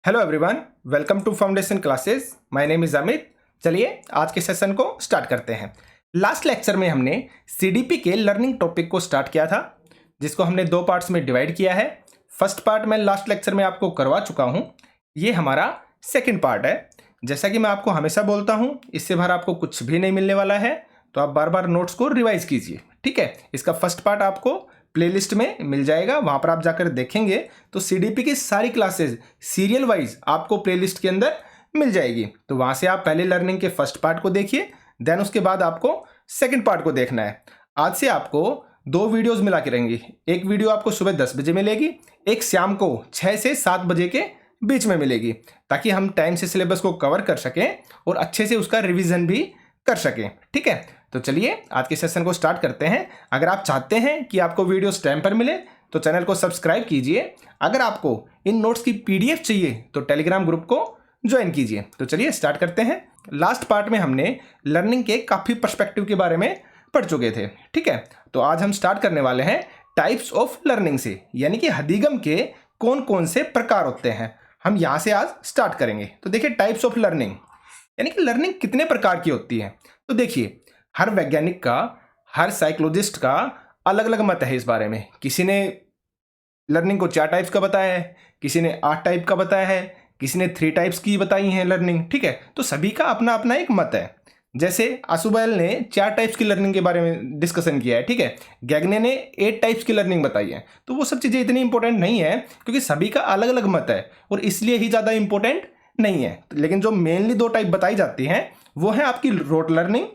Hello everyone, welcome to foundation classes. My name is Amit. चलिए आज के सेशन को स्टार्ट करते हैं। लास्ट लेक्चर में हमने सीडीपी के लर्निंग टॉपिक को स्टार्ट किया था, जिसको हमने दो पार्ट्स में डिवाइड किया है। फर्स्ट पार्ट मैं लास्ट लेक्चर में आपको करवा चुका हूं, ये हमारा सेकंड पार्ट है। जैसा कि मैं आपको हमेशा बोलता हूं, इससे बाहर आपको कुछ भी नहीं मिलने वाला है, तो आप बार बार नोट्स को रिवाइज कीजिए। ठीक है, इसका फर्स्ट पार्ट आपको प्लेलिस्ट में मिल जाएगा, वहां पर आप जाकर देखेंगे तो सीडीपी की सारी क्लासेस सीरियल वाइज आपको प्लेलिस्ट के अंदर मिल जाएगी। तो वहां से आप पहले लर्निंग के फर्स्ट पार्ट को देखिए, देन उसके बाद आपको सेकंड पार्ट को देखना है। आज से आपको दो वीडियोस मिला के रहेंगी। एक वीडियो आपको सुबह 10 बजे मिलेगी, एक शाम को 6 से 7 बजे के बीच में मिलेगी, ताकि हम टाइम से सिलेबस को कवर कर सकें और अच्छे से उसका रिविजन भी कर सकें। ठीक है, तो चलिए आज के सेशन को स्टार्ट करते हैं। अगर आप चाहते हैं कि आपको वीडियोस टाइम पर मिले तो चैनल को सब्सक्राइब कीजिए। अगर आपको इन नोट्स की पीडीएफ चाहिए तो टेलीग्राम ग्रुप को ज्वाइन कीजिए। तो चलिए स्टार्ट करते हैं। लास्ट पार्ट में हमने लर्निंग के काफ़ी पर्सपेक्टिव के बारे में पढ़ चुके थे। ठीक है, तो आज हम स्टार्ट करने वाले हैं टाइप्स ऑफ लर्निंग से, यानी कि अधिगम के कौन कौन से प्रकार होते हैं, हम यहाँ से आज स्टार्ट करेंगे। तो देखिए, टाइप्स ऑफ लर्निंग यानी कि लर्निंग कितने प्रकार की होती है। तो देखिए, हर वैज्ञानिक का, हर साइकोलॉजिस्ट का अलग अलग मत है इस बारे में। किसी ने लर्निंग को 4 टाइप्स का बताया है, किसी ने 8 टाइप का बताया है, किसी ने 3 टाइप्स की बताई है लर्निंग। ठीक है, तो सभी का अपना अपना एक मत है। जैसे आशुबैल ने 4 टाइप्स की लर्निंग के बारे में डिस्कशन किया है। ठीक है, गैगने ने 8 टाइप्स की लर्निंग बताई है। तो वो सब चीज़ें इतनी इंपॉर्टेंट नहीं है, क्योंकि सभी का अलग अलग मत है और इसलिए ही ज़्यादा इंपॉर्टेंट नहीं है। लेकिन जो मेनली 2 टाइप बताई जाती हैं वो है आपकी रोट लर्निंग,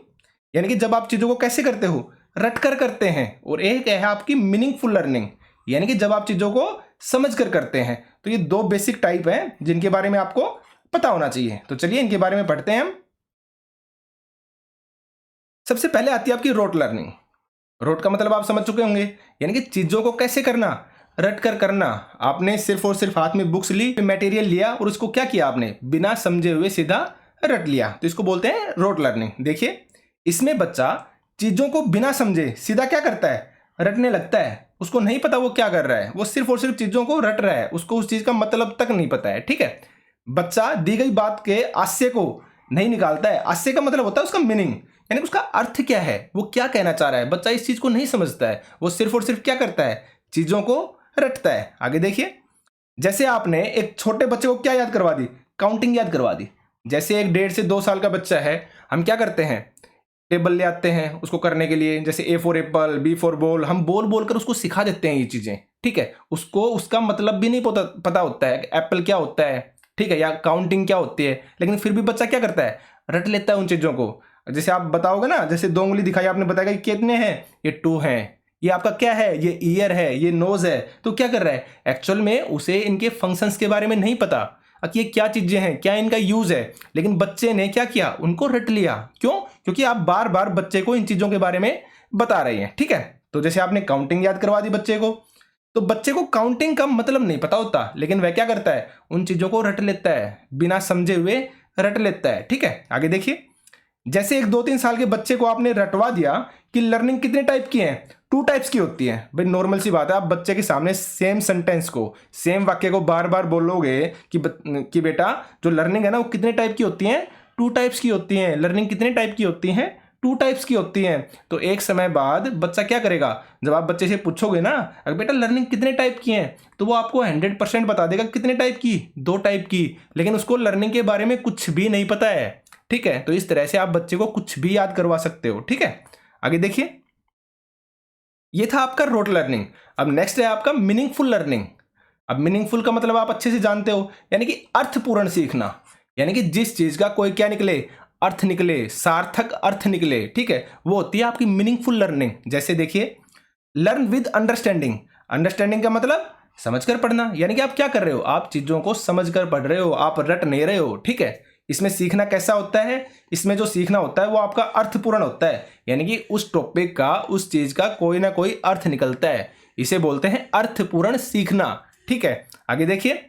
यानी कि जब आप चीज़ों को कैसे करते हो, रट कर करते हैं, और एक है आपकी मीनिंगफुल लर्निंग, यानी कि जब आप चीज़ों को समझ कर करते हैं। तो ये 2 बेसिक टाइप हैं जिनके बारे में आपको पता होना चाहिए। तो चलिए इनके बारे में पढ़ते हैं हम। सबसे पहले आती है आपकी रोट लर्निंग। रोट का मतलब आप समझ चुके होंगे, यानी कि चीज़ों को कैसे करना, रट कर करना। आपने सिर्फ और सिर्फ हाथ में बुक्स ली, मटेरियल लिया और उसको क्या किया, आपने बिना समझे हुए सीधा रट लिया, तो इसको बोलते हैं रोट लर्निंग। देखिए, इसमें बच्चा चीज़ों को बिना समझे सीधा क्या करता है, रटने लगता है। उसको नहीं पता वो क्या कर रहा है, वो सिर्फ और सिर्फ चीज़ों को रट रहा है, उसको उस चीज़ का मतलब तक नहीं पता है। ठीक है, बच्चा दी गई बात के आशय को नहीं निकालता है। आशय का मतलब होता है उसका मीनिंग, यानी उसका अर्थ क्या है, वो क्या कहना चाह रहा है। बच्चा इस चीज़ को नहीं समझता है, वो सिर्फ और सिर्फ क्या करता है, चीज़ों को रटता है। आगे देखिए, जैसे आपने एक छोटे बच्चे को क्या याद करवा दी, काउंटिंग याद करवा दी। जैसे एक 1.5 से 2 साल का बच्चा है, हम क्या करते हैं, टेबल ले आते हैं उसको करने के लिए। जैसे A for Apple, B for ball, हम बोल बोल कर उसको सिखा देते हैं ये चीज़ें। ठीक है, उसको उसका मतलब भी नहीं पता होता है एप्पल क्या होता है, ठीक है, या काउंटिंग क्या होती है, लेकिन फिर भी बच्चा क्या करता है, रट लेता है उन चीज़ों को। जैसे आप बताओगे ना, जैसे 2 उंगली दिखाई, आपने बताया कि कितने हैं, ये 2 हैं। ये आपका क्या है, ये ईयर है, ये नोज है। तो क्या कर रहा है, एक्चुअल में उसे इनके फंक्शंस के बारे में नहीं पता कि ये क्या चीजें हैं, क्या इनका यूज है, लेकिन बच्चे ने क्या किया, उनको रट लिया। क्यों? क्योंकि आप बार बार बच्चे को इन चीजों के बारे में बता रहे हैं। ठीक है, तो जैसे आपने काउंटिंग याद करवा दी बच्चे को, तो बच्चे को काउंटिंग का मतलब नहीं पता होता, लेकिन वह क्या करता है, उन चीजों को रट लेता है, बिना समझे हुए रट लेता है। ठीक है, आगे देखिए, जैसे एक 2-3 साल के बच्चे को आपने रटवा दिया कि लर्निंग कितने टाइप की है, 2 टाइप्स की होती है। भाई नॉर्मल सी बात है, आप बच्चे के सामने सेम सेंटेंस को, सेम वाक्य को बार बार बोलोगे कि बेटा जो लर्निंग है ना वो कितने टाइप की होती है, 2 टाइप्स की होती हैं। लर्निंग कितने टाइप की होती हैं, 2 टाइप्स की होती हैं। तो एक समय बाद बच्चा क्या करेगा, जब आप बच्चे से पूछोगे ना, अगर बेटा लर्निंग कितने टाइप की हैं, तो वो आपको 100% बता देगा कितने टाइप की, 2 टाइप की, लेकिन उसको लर्निंग के बारे में कुछ भी नहीं पता है। ठीक है, तो इस तरह से आप बच्चे को कुछ भी याद करवा सकते हो। ठीक है, आगे देखिए, ये था आपका रोट लर्निंग। अब नेक्स्ट है आपका मीनिंगफुल लर्निंग। अब मीनिंगफुल का मतलब आप अच्छे से जानते हो, यानी कि अर्थपूर्ण सीखना, यानी कि जिस चीज का कोई क्या निकले, अर्थ निकले, सार्थक अर्थ निकले। ठीक है, वो होती है आपकी मीनिंगफुल लर्निंग। जैसे देखिए, लर्न विद अंडरस्टैंडिंग। अंडरस्टैंडिंग का मतलब समझकर पढ़ना, यानी कि आप क्या कर रहे हो, आप चीजों को समझकर पढ़ रहे हो, आप रट नहीं रहे हो। ठीक है, इसमें सीखना कैसा होता है, इसमें जो सीखना होता है वो आपका अर्थपूर्ण होता है, यानी कि उस टॉपिक का, उस चीज का कोई ना कोई अर्थ निकलता है, इसे बोलते हैं अर्थपूर्ण सीखना। ठीक है, आगे देखिए,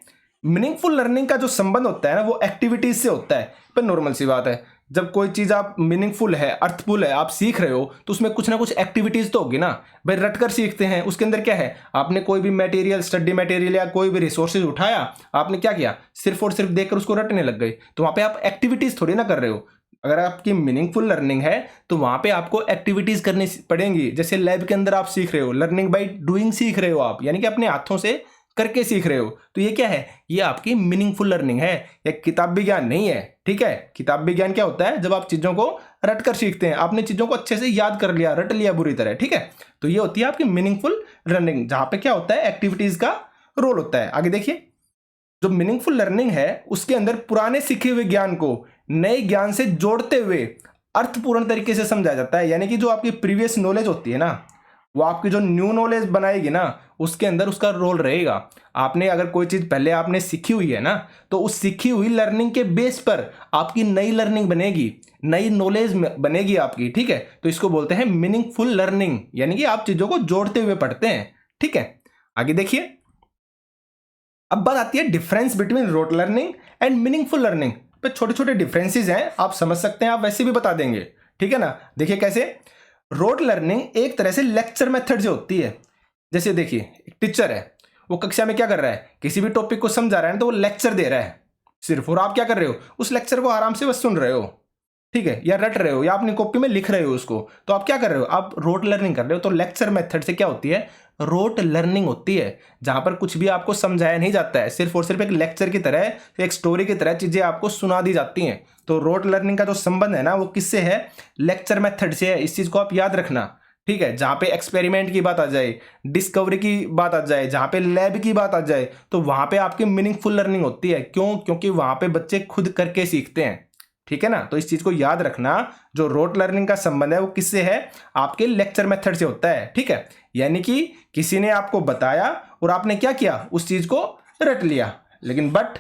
मीनिंगफुल लर्निंग का जो संबंध होता है ना वो एक्टिविटीज से होता है। पर नॉर्मल सी बात है, जब कोई चीज़ आप मीनिंगफुल है, अर्थफुल है, आप सीख रहे हो, तो उसमें कुछ ना कुछ एक्टिविटीज़ तो होगी ना भाई। रटकर सीखते हैं, उसके अंदर क्या है, आपने कोई भी मटेरियल, स्टडी मटेरियल या कोई भी रिसोर्सेज उठाया, आपने क्या किया, सिर्फ और सिर्फ देखकर उसको रटने लग गए, तो वहाँ पे आप एक्टिविटीज़ थोड़ी ना कर रहे हो। अगर आपकी मीनिंगफुल लर्निंग है तो वहाँ पे आपको एक्टिविटीज़ करनी पड़ेंगी। जैसे लैब के अंदर आप सीख रहे हो, लर्निंग बाई डूइंग सीख रहे हो आप, यानी कि अपने हाथों से करके सीख रहे हो, तो ये क्या है, ये आपकी मीनिंगफुल लर्निंग है, ये किताबी ज्ञान नहीं है। ठीक है, किताबी ज्ञान क्या होता है, जब आप चीज़ों को रट कर सीखते हैं, आपने चीज़ों को अच्छे से याद कर लिया, रट लिया बुरी तरह। ठीक है, तो ये होती है आपकी मीनिंगफुल लर्निंग, जहाँ पे क्या होता है, एक्टिविटीज़ का रोल होता है। आगे देखिए, जो मीनिंगफुल लर्निंग है उसके अंदर पुराने सीखे हुए ज्ञान को नए ज्ञान से जोड़ते हुए अर्थपूर्ण तरीके से समझाया जाता है। यानी कि जो आपकी प्रीवियस नॉलेज होती है ना, वो आपकी जो न्यू नॉलेज बनाएगी ना, उसके अंदर उसका रोल रहेगा। आपने अगर कोई चीज़ पहले आपने सीखी हुई है ना, तो उस सीखी हुई लर्निंग के बेस पर आपकी नई लर्निंग बनेगी, नई नॉलेज बनेगी आपकी। ठीक है, तो इसको बोलते हैं मीनिंगफुल लर्निंग, यानी कि आप चीज़ों को जोड़ते हुए पढ़ते हैं। ठीक है, आगे देखिए, अब बात आती है difference between rote learning and meaningful learning पे। छोटे छोटे डिफरेंसेस हैं, आप समझ सकते हैं, आप वैसे भी बता देंगे। ठीक है ना, देखिए कैसे। रोट लर्निंग एक तरह से लेक्चर मेथड से होती है। जैसे देखिए, एक टीचर है, वो कक्षा में क्या कर रहा है, किसी भी टॉपिक को समझा रहा है, तो वो लेक्चर दे रहा है सिर्फ, और आप क्या कर रहे हो, उस लेक्चर को आराम से बस सुन रहे हो। ठीक है, या रट रहे हो, या अपनी कॉपी में लिख रहे हो उसको, तो आप क्या कर रहे हो, आप रोट लर्निंग कर रहे हो। तो लेक्चर मेथड से क्या होती है, रोट लर्निंग होती है, जहां पर कुछ भी आपको समझाया नहीं जाता है, सिर्फ और सिर्फ एक लेक्चर की तरह, एक स्टोरी की तरह चीजें आपको सुना दी जाती हैं। तो रोट लर्निंग का जो संबंध है ना, वो किससे है, लेक्चर मेथड से है। इस चीज को आप याद रखना। ठीक है, जहां पे एक्सपेरिमेंट की बात आ जाए, डिस्कवरी की बात आ जाए, जहां पे लैब की बात आ जाए, तो वहां पे आपकी मीनिंगफुल लर्निंग होती है। क्यों, क्योंकि वहां पे बच्चे खुद करके सीखते हैं। ठीक है ना, तो इस चीज को याद रखना, जो रोट लर्निंग का संबंध है वो किससे है, आपके लेक्चर मेथड से होता है। ठीक है, यानी कि किसी ने आपको बताया और आपने क्या किया, उस चीज को रट लिया। लेकिन बट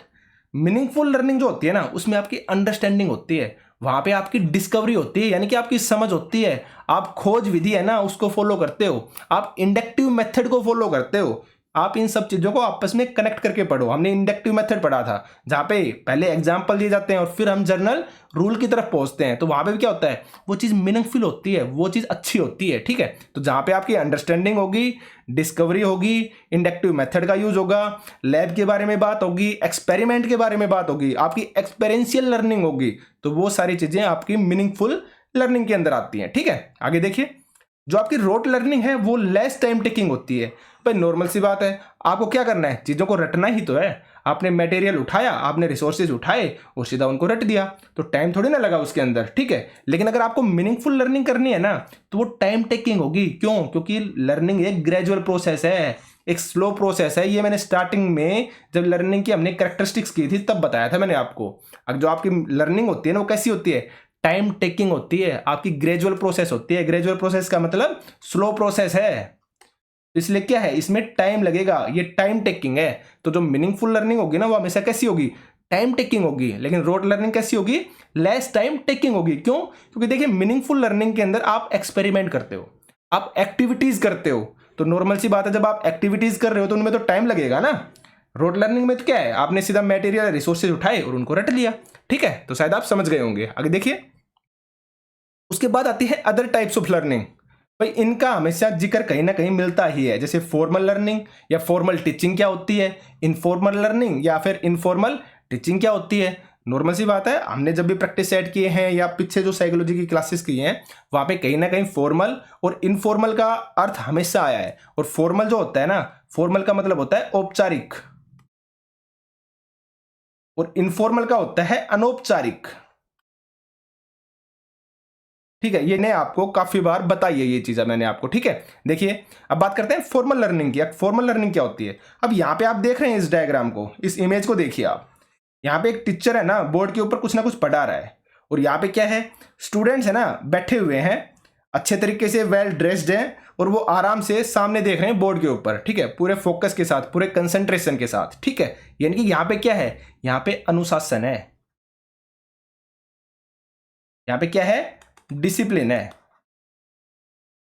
मीनिंगफुल लर्निंग जो होती है ना, उसमें आपकी अंडरस्टैंडिंग होती है, वहां पे आपकी डिस्कवरी होती है, यानी कि आपकी समझ होती है। आप खोज विधि है ना, उसको फॉलो करते हो, आप इंडक्टिव मेथड को फॉलो करते हो। आप इन सब चीजों को आपस में कनेक्ट करके पढ़ो। हमने इंडक्टिव मेथड पढ़ा था, जहां पे पहले एग्जाम्पल दिए जाते हैं और फिर हम जर्नल रूल की तरफ पहुंचते हैं। तो वहां पे भी क्या होता है, वो चीज मीनिंगफुल होती है, वो चीज अच्छी होती है। ठीक है, तो जहां पे आपकी अंडरस्टैंडिंग होगी, डिस्कवरी होगी, इंडक्टिव मेथड का यूज होगा, लैब के बारे में बात होगी, एक्सपेरिमेंट के बारे में बात होगी, आपकी एक्सपेरिएंशियल लर्निंग होगी, तो वो सारी चीजें आपकी मीनिंगफुल लर्निंग के अंदर आती हैं। ठीक है, आगे देखिए, जो आपकी रोट लर्निंग है वो लेस टाइम टेकिंग होती है। भाई नॉर्मल सी बात है, आपको क्या करना है, चीज़ों को रटना ही तो है। आपने मटेरियल उठाया, आपने रिसोर्सेज उठाए और सीधा उनको रट दिया, तो टाइम थोड़ी ना लगा उसके अंदर। ठीक है, लेकिन अगर आपको मीनिंगफुल लर्निंग करनी है ना, तो वो टाइम टेकिंग होगी। क्यों, क्योंकि लर्निंग एक ग्रेजुअल प्रोसेस है, एक स्लो प्रोसेस है। ये मैंने स्टार्टिंग में जब लर्निंग की हमने कैरेक्टरिस्टिक्स की थी तब बताया था मैंने आपको। अब जो आपकी लर्निंग होती है ना, वो कैसी होती है, टाइम टेकिंग होती है, आपकी ग्रेजुअल प्रोसेस होती है। ग्रेजुअल प्रोसेस का मतलब स्लो प्रोसेस है, इसलिए क्या है, इसमें टाइम लगेगा, ये टाइम टेकिंग है। तो जो मीनिंगफुल लर्निंग होगी ना, वो हमेशा कैसी होगी, टाइम टेकिंग होगी। लेकिन रोट लर्निंग कैसी होगी, लेस टाइम टेकिंग होगी। क्यों, क्योंकि देखिए मीनिंगफुल लर्निंग के अंदर आप एक्सपेरिमेंट करते हो, आप एक्टिविटीज करते हो। तो नॉर्मल सी बात है, जब आप एक्टिविटीज कर रहे हो तो उनमें तो टाइम लगेगा ना। रोट लर्निंग में तो क्या है, आपने सीधा मटेरियल रिसोर्सेज उठाए और उनको रट लिया। ठीक है, तो शायद आप समझ गए होंगे। आगे देखिए, उसके बाद आती है अदर टाइप्स ऑफ लर्निंग। भाई इनका हमेशा जिक्र कहीं ना कहीं मिलता ही है। जैसे फॉर्मल लर्निंग या फॉर्मल टीचिंग क्या होती है, इनफॉर्मल लर्निंग या फिर इनफॉर्मल टीचिंग क्या होती है। नॉर्मल सी बात है, हमने जब भी प्रैक्टिस सेट किए हैं या पीछे जो साइकोलॉजी की क्लासेस की हैं, वहां पे कहीं ना कहीं फॉर्मल और इनफॉर्मल का अर्थ हमेशा आया है। और फॉर्मल जो होता है ना, फॉर्मल का मतलब होता है औपचारिक, और इनफॉर्मल का होता है अनौपचारिक। ठीक है, ये ने आपको काफी बार बताई है ये चीज मैंने आपको। ठीक है, देखिए अब बात करते हैं फॉर्मल लर्निंग की। फॉर्मल लर्निंग क्या होती है, अब यहाँ पे आप देख रहे हैं इस डायग्राम को, इस इमेज को देखिए आप। यहाँ पे एक टीचर है ना, बोर्ड के ऊपर कुछ ना कुछ पढ़ा रहा है, और यहाँ पे क्या है, स्टूडेंट्स है ना, बैठे हुए हैं, अच्छे तरीके से वेल ड्रेस्ड हैं, और वो आराम से सामने देख रहे हैं बोर्ड के ऊपर। ठीक है, पूरे फोकस के साथ, पूरे कंसंट्रेशन के साथ। ठीक है, यानी कि यहाँ पे क्या है, यहाँ पे अनुशासन है, यहाँ पे क्या है, डिसिप्लिन है।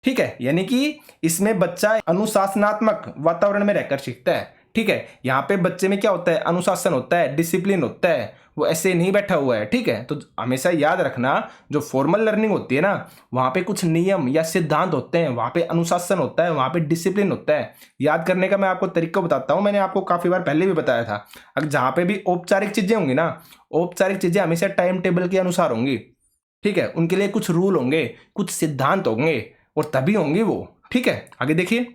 ठीक है, यानी कि इसमें बच्चा अनुशासनात्मक वातावरण में रहकर सीखता है। ठीक है। यहाँ पे बच्चे में क्या होता है, अनुशासन होता है, डिसिप्लिन होता है, वो ऐसे नहीं बैठा हुआ है, ठीक है। तो हमेशा याद रखना, जो फॉर्मल लर्निंग होती है ना, वहाँ पे कुछ नियम या सिद्धांत होते हैं, वहाँ पे अनुशासन होता है, वहाँ पे डिसिप्लिन होता है। याद करने का मैं आपको तरीका बताता हूँ, मैंने आपको काफ़ी बार पहले भी बताया था। अगर जहाँ पे भी औपचारिक चीज़ें होंगी ना, औपचारिक चीज़ें हमेशा टाइम टेबल के अनुसार होंगी, ठीक है। उनके लिए कुछ रूल होंगे, कुछ सिद्धांत होंगे, और तभी होंगी वो, ठीक है। आगे देखिए,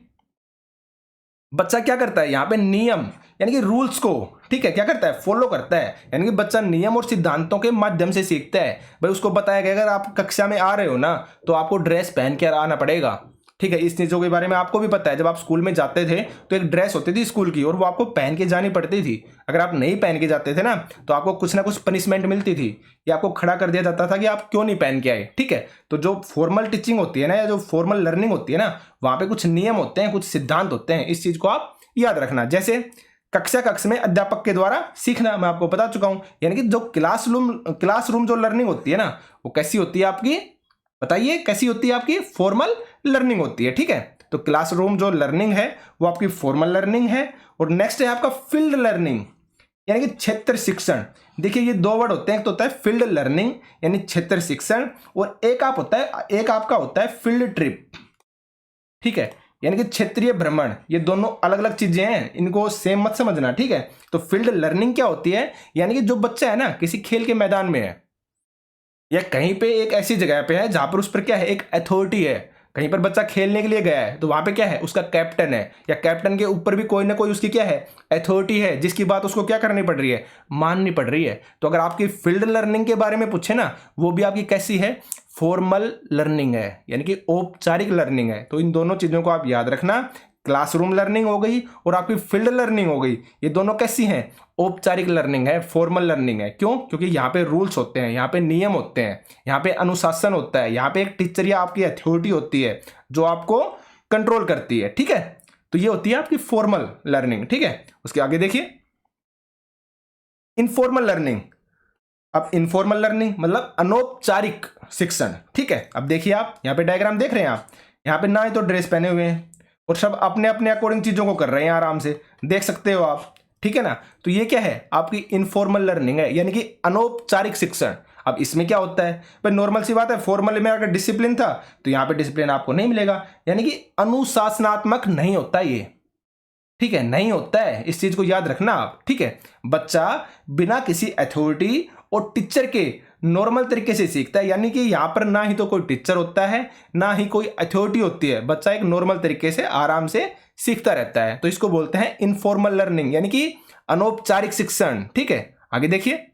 बच्चा क्या करता है यहाँ पे, नियम यानी कि रूल्स को, ठीक है, क्या करता है, फॉलो करता है। यानी कि बच्चा नियम और सिद्धांतों के माध्यम से सीखता है। भाई उसको बताया गया अगर आप कक्षा में आ रहे हो ना, तो आपको ड्रेस पहन के आना पड़ेगा, ठीक है। इस चीज़ों के बारे में आपको भी पता है, जब आप स्कूल में जाते थे तो एक ड्रेस होती थी स्कूल की, और वो आपको पहन के जानी पड़ती थी। अगर आप नहीं पहन के जाते थे ना, तो आपको कुछ ना कुछ पनिशमेंट मिलती थी, या आपको खड़ा कर दिया जाता था कि आप क्यों नहीं पहन के आए, ठीक है। तो जो फॉर्मल टीचिंग होती है ना, या जो फॉर्मल लर्निंग होती है ना, वहाँ पे कुछ नियम होते हैं, कुछ सिद्धांत होते हैं। इस चीज़ को आप याद रखना। जैसे कक्ष में अध्यापक के द्वारा सीखना, मैं आपको बता चुका हूं। यानी कि जो क्लासरूम जो लर्निंग होती है ना, वो कैसी होती है आपकी, बताइए कैसी होती है आपकी, फॉर्मल लर्निंग होती है, ठीक है। तो क्लासरूम जो लर्निंग है वो आपकी फॉर्मल लर्निंग है। और नेक्स्ट है आपका फील्ड लर्निंग, यानी कि क्षेत्र शिक्षण। देखिए ये दो वर्ड होते हैं, एक तो होता है फील्ड लर्निंग यानी क्षेत्र शिक्षण, और एक आपका होता है फील्ड ट्रिप, ठीक है, यानी कि क्षेत्रीय भ्रमण। ये दोनों अलग अलग चीजें हैं, इनको सेम मत समझना, ठीक है। तो फील्ड लर्निंग क्या होती है, यानी कि जो बच्चा है ना किसी खेल के मैदान में है, या कहीं पे एक ऐसी जगह पे है जहां पर उस पर क्या है, एक अथॉरिटी है। कहीं पर बच्चा खेलने के लिए गया है, तो वहां पे क्या है, उसका कैप्टन है, या कैप्टन के ऊपर भी कोई ना कोई उसकी क्या है, अथॉरिटी है, जिसकी बात उसको क्या करनी पड़ रही है, माननी पड़ रही है। तो अगर आपकी फील्ड लर्निंग के बारे में पूछे ना, वो भी आपकी कैसी है, फॉर्मल लर्निंग है, यानी कि औपचारिक लर्निंग है। तो इन दोनों चीजों को आप याद रखना, क्लासरूम लर्निंग हो गई और आपकी फील्ड लर्निंग हो गई, ये दोनों कैसी हैं, औपचारिक लर्निंग है, फॉर्मल लर्निंग है। क्यों, क्योंकि यहाँ पे रूल्स होते हैं, यहाँ पे नियम होते हैं, यहाँ पे अनुशासन होता है, यहाँ पे एक टीचर या आपकी अथॉरिटी होती है जो आपको कंट्रोल करती है, ठीक है। तो ये होती है आपकी फॉर्मल लर्निंग, ठीक है। उसके आगे देखिए इनफॉर्मल लर्निंग। अब इनफॉर्मल लर्निंग मतलब अनौपचारिक शिक्षण, ठीक है। अब देखिए आप यहाँ पे डायग्राम देख रहे हैं, आप यहाँ पे ना ही तो ड्रेस पहने हुए हैं, और सब अपने अपने अकॉर्डिंग चीजों को कर रहे हैं, आराम से देख सकते हो आप, ठीक है ना। तो ये क्या है, आपकी इनफॉर्मल लर्निंग है, यानी कि अनौपचारिक शिक्षण। अब इसमें क्या होता है भाई, नॉर्मल सी बात है, फॉर्मल में अगर डिसिप्लिन था तो यहाँ पे डिसिप्लिन आपको नहीं मिलेगा, यानी कि अनुशासनात्मक नहीं होता ये, ठीक है, नहीं होता है। इस चीज को याद रखना आप, ठीक है। बच्चा बिना किसी अथॉरिटी और टीचर के नॉर्मल तरीके से सीखता है, यानी कि यहाँ पर ना ही तो कोई टीचर होता है, ना ही कोई अथॉरिटी होती है। बच्चा एक नॉर्मल तरीके से आराम से सीखता रहता है, तो इसको बोलते हैं इनफॉर्मल लर्निंग, यानी कि अनौपचारिक शिक्षण, ठीक है। आगे देखिए,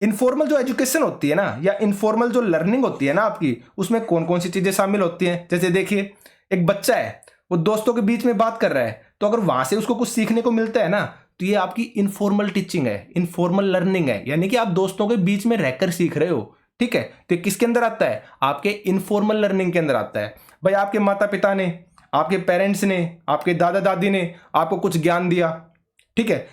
इनफॉर्मल जो एजुकेशन होती है ना, या इनफॉर्मल जो लर्निंग होती है ना आपकी, उसमें कौन कौन सी चीजें शामिल होती हैं। जैसे देखिए, एक बच्चा है, वो दोस्तों के बीच में बात कर रहा है, तो अगर वहां से उसको कुछ सीखने को मिलता है ना, तो ये आपकी इनफॉर्मल टीचिंग है, इनफॉर्मल लर्निंग है, यानी कि आप दोस्तों के बीच में रहकर सीख रहे हो, ठीक है। तो किसके अंदर आता है, आपके इनफॉर्मल लर्निंग के अंदर आता है। भाई आपके माता पिता ने, आपके पेरेंट्स ने, आपके दादा दादी ने आपको कुछ ज्ञान दिया, ठीक है,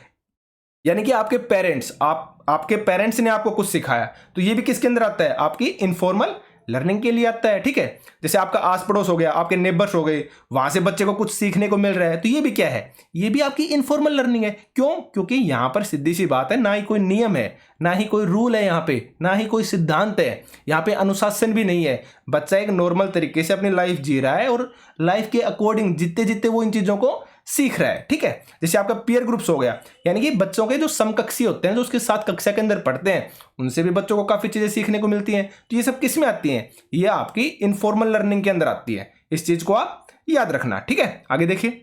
यानी कि आपके पेरेंट्स ने आपको कुछ सिखाया, तो ये भी किसके अंदर आता है, आपकी इनफॉर्मल लर्निंग के लिए आता है, ठीक है। जैसे आपका आस पड़ोस हो गया, आपके नेबर्स हो गए, वहां से बच्चे को कुछ सीखने को मिल रहा है, तो ये भी क्या है, ये भी आपकी इनफॉर्मल लर्निंग है। क्यों, क्योंकि यहां पर सीधी सी बात है, ना ही कोई नियम है, ना ही कोई रूल है, यहाँ पे ना ही कोई सिद्धांत है, यहाँ पे अनुशासन भी नहीं है। बच्चा एक नॉर्मल तरीके से अपनी लाइफ जी रहा है, और लाइफ के अकॉर्डिंग जितने जितने वो इन चीजों को सीख रहा है, ठीक है। जैसे आपका पीयर ग्रुप्स हो गया, यानी कि बच्चों के जो समकक्षी होते हैं, जो उसके साथ कक्षा के अंदर पढ़ते हैं, उनसे भी बच्चों को काफी चीजें सीखने को मिलती हैं। तो ये सब किस में आती हैं, ये आपकी इनफॉर्मल लर्निंग के अंदर आती है। इस चीज को आप याद रखना, ठीक है। आगे देखिए,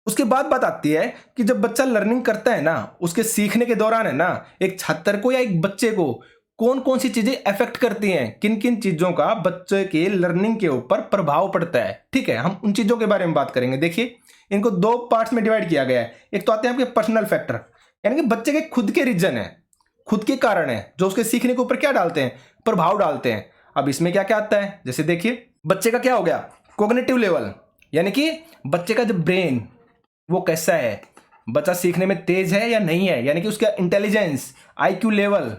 उसके बाद बात आती है कि जब बच्चा लर्निंग करता है ना, उसके सीखने के दौरान है ना, एक छात्र को या एक बच्चे को कौन कौन सी चीजें अफेक्ट करती हैं, किन किन चीजों का बच्चे के लर्निंग के ऊपर प्रभाव पड़ता है, ठीक है। हम उन चीजों के बारे में बात करेंगे। देखिए, इनको दो पार्ट्स में डिवाइड किया गया है। एक तो आते हैं आपके पर्सनल फैक्टर, यानी कि बच्चे के खुद के रीजन है, खुद के कारण है, जो उसके सीखने के ऊपर क्या डालते हैं, प्रभाव डालते हैं। अब इसमें क्या क्या आता है, जैसे देखिए, बच्चे का क्या हो गया, कॉग्निटिव लेवल, यानी कि बच्चे का जो ब्रेन वो कैसा है, बच्चा सीखने में तेज है या नहीं है, यानी कि उसका इंटेलिजेंस, आईक्यू लेवल,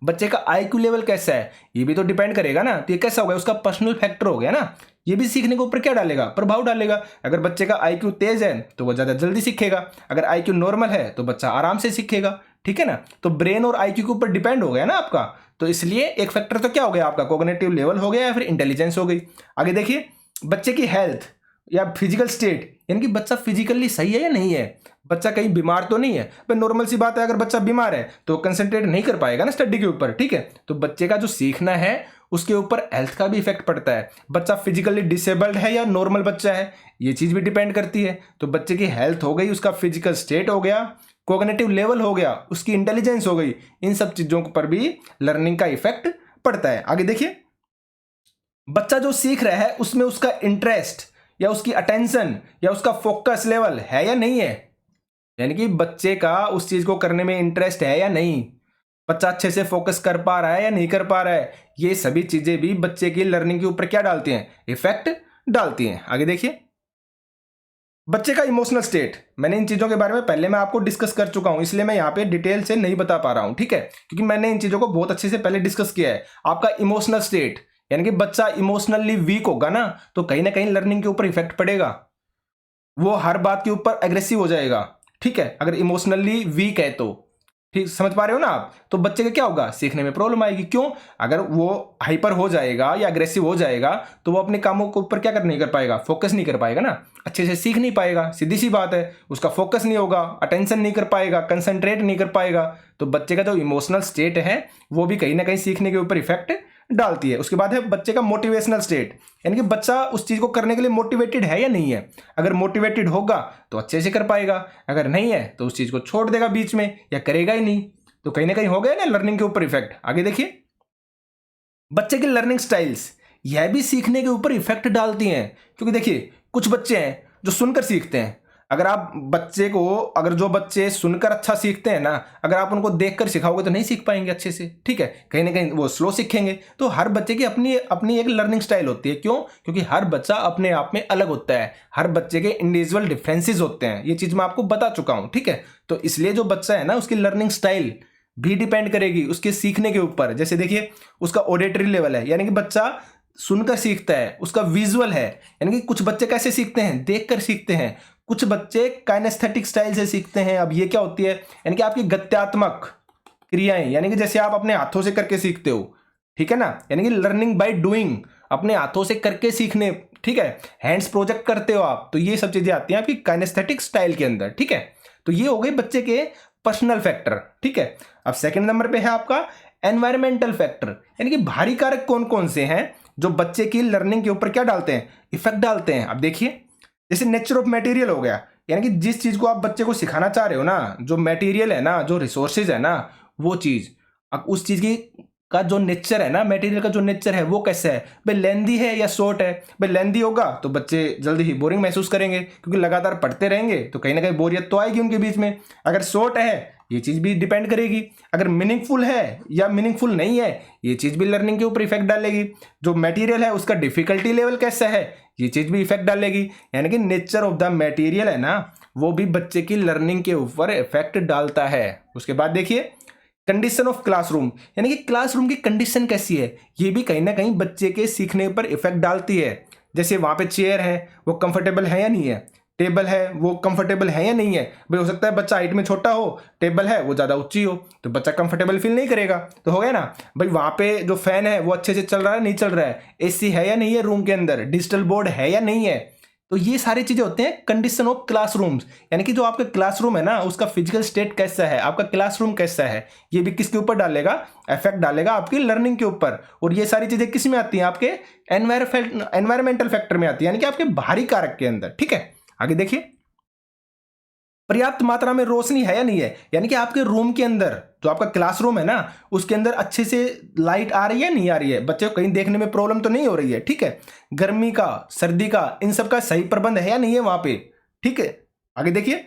बच्चे का आईक्यू लेवल कैसा है, ये भी तो डिपेंड करेगा ना। तो ये कैसा हो गया, उसका पर्सनल फैक्टर हो गया ना, ये भी सीखने के ऊपर क्या डालेगा, प्रभाव डालेगा। अगर बच्चे का आईक्यू तेज है तो वो ज़्यादा जल्दी सीखेगा, अगर आईक्यू नॉर्मल है तो बच्चा आराम से सीखेगा, ठीक है ना। तो ब्रेन और आईक्यू के ऊपर डिपेंड हो गया ना आपका। तो इसलिए एक फैक्टर तो क्या हो गया आपका, कॉग्निटिव लेवल हो गया या फिर इंटेलिजेंस हो गई। आगे देखिए, बच्चे की हेल्थ या फिजिकल स्टेट, यानी कि बच्चा फिजिकली सही है या नहीं है, बच्चा कहीं बीमार तो नहीं है। भाई नॉर्मल सी बात है, अगर बच्चा बीमार है तो कंसंट्रेट नहीं कर पाएगा ना स्टडी के ऊपर, ठीक है। तो बच्चे का जो सीखना है उसके ऊपर हेल्थ का भी इफेक्ट पड़ता है। बच्चा फिजिकली डिसेबल्ड है या नॉर्मल बच्चा है, ये चीज भी डिपेंड करती है। तो बच्चे की हेल्थ हो गई, उसका फिजिकल स्टेट हो गया, कॉग्निटिव लेवल हो गया, उसकी इंटेलिजेंस हो गई, इन सब चीजों पर भी लर्निंग का इफेक्ट पड़ता है। आगे देखिए, बच्चा जो सीख रहा है उसमें उसका इंटरेस्ट या उसकी अटेंशन या उसका फोकस लेवल है या नहीं है, यानी कि बच्चे का उस चीज को करने में इंटरेस्ट है या नहीं, बच्चा अच्छे से फोकस कर पा रहा है या नहीं कर पा रहा है, ये सभी चीजें भी बच्चे की लर्निंग के ऊपर क्या डालती हैं, इफेक्ट डालती हैं। आगे देखिए, बच्चे का इमोशनल स्टेट, मैंने इन चीजों के बारे में पहले मैं आपको डिस्कस कर चुका हूं, इसलिए मैं यहाँ पे डिटेल से नहीं बता पा रहा हूं, ठीक है, क्योंकि मैंने इन चीजों को बहुत अच्छे से पहले डिस्कस किया है। आपका इमोशनल स्टेट, यानी कि बच्चा इमोशनली वीक होगा ना, तो कहीं ना कहीं लर्निंग के ऊपर इफेक्ट पड़ेगा, वो हर बात के ऊपर एग्रेसिव हो जाएगा, ठीक है, अगर इमोशनली वीक है तो, ठीक समझ पा रहे हो ना आप। तो बच्चे का क्या होगा, सीखने में प्रॉब्लम आएगी। क्यों, अगर वो हाइपर हो जाएगा या अग्रेसिव हो जाएगा तो वो अपने कामों के ऊपर क्या नहीं कर पाएगा, फोकस नहीं कर पाएगा ना, अच्छे से सीख नहीं पाएगा, सीधी सी बात है, उसका फोकस नहीं होगा, अटेंशन नहीं कर पाएगा, कंसंट्रेट नहीं कर पाएगा। तो बच्चे का जो इमोशनल स्टेट है वो भी कहीं ना कहीं सीखने के ऊपर इफेक्ट डालती है। उसके बाद है बच्चे का मोटिवेशनल स्टेट, यानी कि बच्चा उस चीज को करने के लिए मोटिवेटेड है या नहीं है। अगर मोटिवेटेड होगा तो अच्छे से कर पाएगा, अगर नहीं है तो उस चीज को छोड़ देगा बीच में या करेगा ही नहीं। तो कहीं ना कहीं हो गया ना लर्निंग के ऊपर इफेक्ट। आगे देखिए, बच्चे की लर्निंग स्टाइल्स, यह भी सीखने के ऊपर इफेक्ट डालती हैं। क्योंकि देखिए, कुछ बच्चे हैं जो सुनकर सीखते हैं, अगर आप बच्चे को, अगर जो बच्चे सुनकर अच्छा सीखते हैं ना, अगर आप उनको देखकर सिखाओगे तो नहीं सीख पाएंगे अच्छे से, ठीक है, कहीं ना कहीं वो स्लो सीखेंगे। तो हर बच्चे की अपनी अपनी एक लर्निंग स्टाइल होती है। क्यों, क्योंकि हर बच्चा अपने आप में अलग होता है, हर बच्चे के इंडिविजुअल डिफरेंसेस होते हैं, ये चीज मैं आपको बता चुका हूं, ठीक है। तो इसलिए जो बच्चा है ना, उसकी लर्निंग स्टाइल भी डिपेंड करेगी उसके सीखने के ऊपर। जैसे देखिए, उसका ऑडिटरी लेवल है, यानी कि बच्चा सुनकर सीखता है, उसका विजुअल है, यानी कि कुछ बच्चे कैसे सीखते हैं, देखकर सीखते हैं, कुछ बच्चे काइनेस्थेटिक स्टाइल से सीखते हैं। अब ये क्या होती है, यानी कि आपकी गत्यात्मक क्रियाएं, यानी कि जैसे आप अपने हाथों से करके सीखते हो, ठीक है ना, यानी कि लर्निंग बाय डूइंग, अपने हाथों से करके सीखने, ठीक है, हैंड्स प्रोजेक्ट करते हो आप, तो ये सब चीजें आती हैं आपकी काइनेस्थेटिक स्टाइल के अंदर, ठीक है। तो ये हो गई बच्चे के पर्सनल फैक्टर, ठीक है। अब सेकंड नंबर पे है आपका एनवायरमेंटल फैक्टर, यानी कि बाहरी कारक कौन कौन से हैं जो बच्चे की लर्निंग के ऊपर क्या डालते हैं, इफेक्ट डालते हैं। अब देखिए, जैसे नेचर ऑफ मटेरियल हो गया, यानी कि जिस चीज को आप बच्चे को सिखाना चाह रहे हो ना, जो मटेरियल है ना, जो रिसोर्सेज है ना, वो चीज, अब उस चीज की का जो नेचर है ना, मटेरियल का जो नेचर है वो कैसा है, भाई लेंदी है या शॉर्ट है। भाई लेंदी होगा तो बच्चे जल्दी ही बोरिंग महसूस करेंगे, क्योंकि लगातार पढ़ते रहेंगे तो कहीं ना कहीं बोरियत तो आएगी उनके बीच में। अगर शॉर्ट है, ये चीज भी डिपेंड करेगी। अगर मीनिंगफुल है या मीनिंगफुल नहीं है, ये चीज भी लर्निंग के ऊपर इफेक्ट डालेगी। जो मटेरियल है उसका डिफिकल्टी लेवल कैसा है, ये चीज भी इफेक्ट डालेगी। यानी कि नेचर ऑफ द मटेरियल है ना, वो भी बच्चे की लर्निंग के ऊपर इफेक्ट डालता है। उसके बाद देखिए, कंडीशन ऑफ क्लासरूम, यानी कि क्लासरूम की कंडीशन कैसी है, ये भी कहीं ना कहीं बच्चे के सीखने पर इफेक्ट डालती है। जैसे वहां पे चेयर है, वो कंफर्टेबल है या नहीं है, टेबल है वो कंफर्टेबल है या नहीं है। भाई हो सकता है बच्चा हाइट में छोटा हो, टेबल है वो ज़्यादा ऊंची हो, तो बच्चा कंफर्टेबल फील नहीं करेगा। तो हो गया ना। भाई वहाँ पे जो फैन है वो अच्छे से चल रहा है नहीं चल रहा है, एसी है या नहीं है रूम के अंदर, डिजिटल बोर्ड है या नहीं है। तो ये सारी चीजें होते हैं कंडीशन ऑफ क्लासरूम्स, यानी कि जो आपका क्लासरूम है ना, उसका फिजिकल स्टेट कैसा है, आपका क्लासरूम कैसा है, ये भी किसके ऊपर डालेगा, इफेक्ट डालेगा आपकी लर्निंग के ऊपर। और ये सारी चीजें किस में आती हैं, आपके एनवायरमेंटल फैक्टर में आती है, यानी कि आपके बाहरी कारक के अंदर, ठीक है। आगे देखिए, पर्याप्त मात्रा में रोशनी है या नहीं है, यानी कि आपके रूम के अंदर जो आपका क्लासरूम है ना, उसके अंदर अच्छे से लाइट आ रही है नहीं आ रही है, बच्चे को कहीं देखने में प्रॉब्लम तो नहीं हो रही है, ठीक है। गर्मी का, सर्दी का, इन सब का सही प्रबंध है या नहीं है वहां पे, ठीक है। आगे देखिए,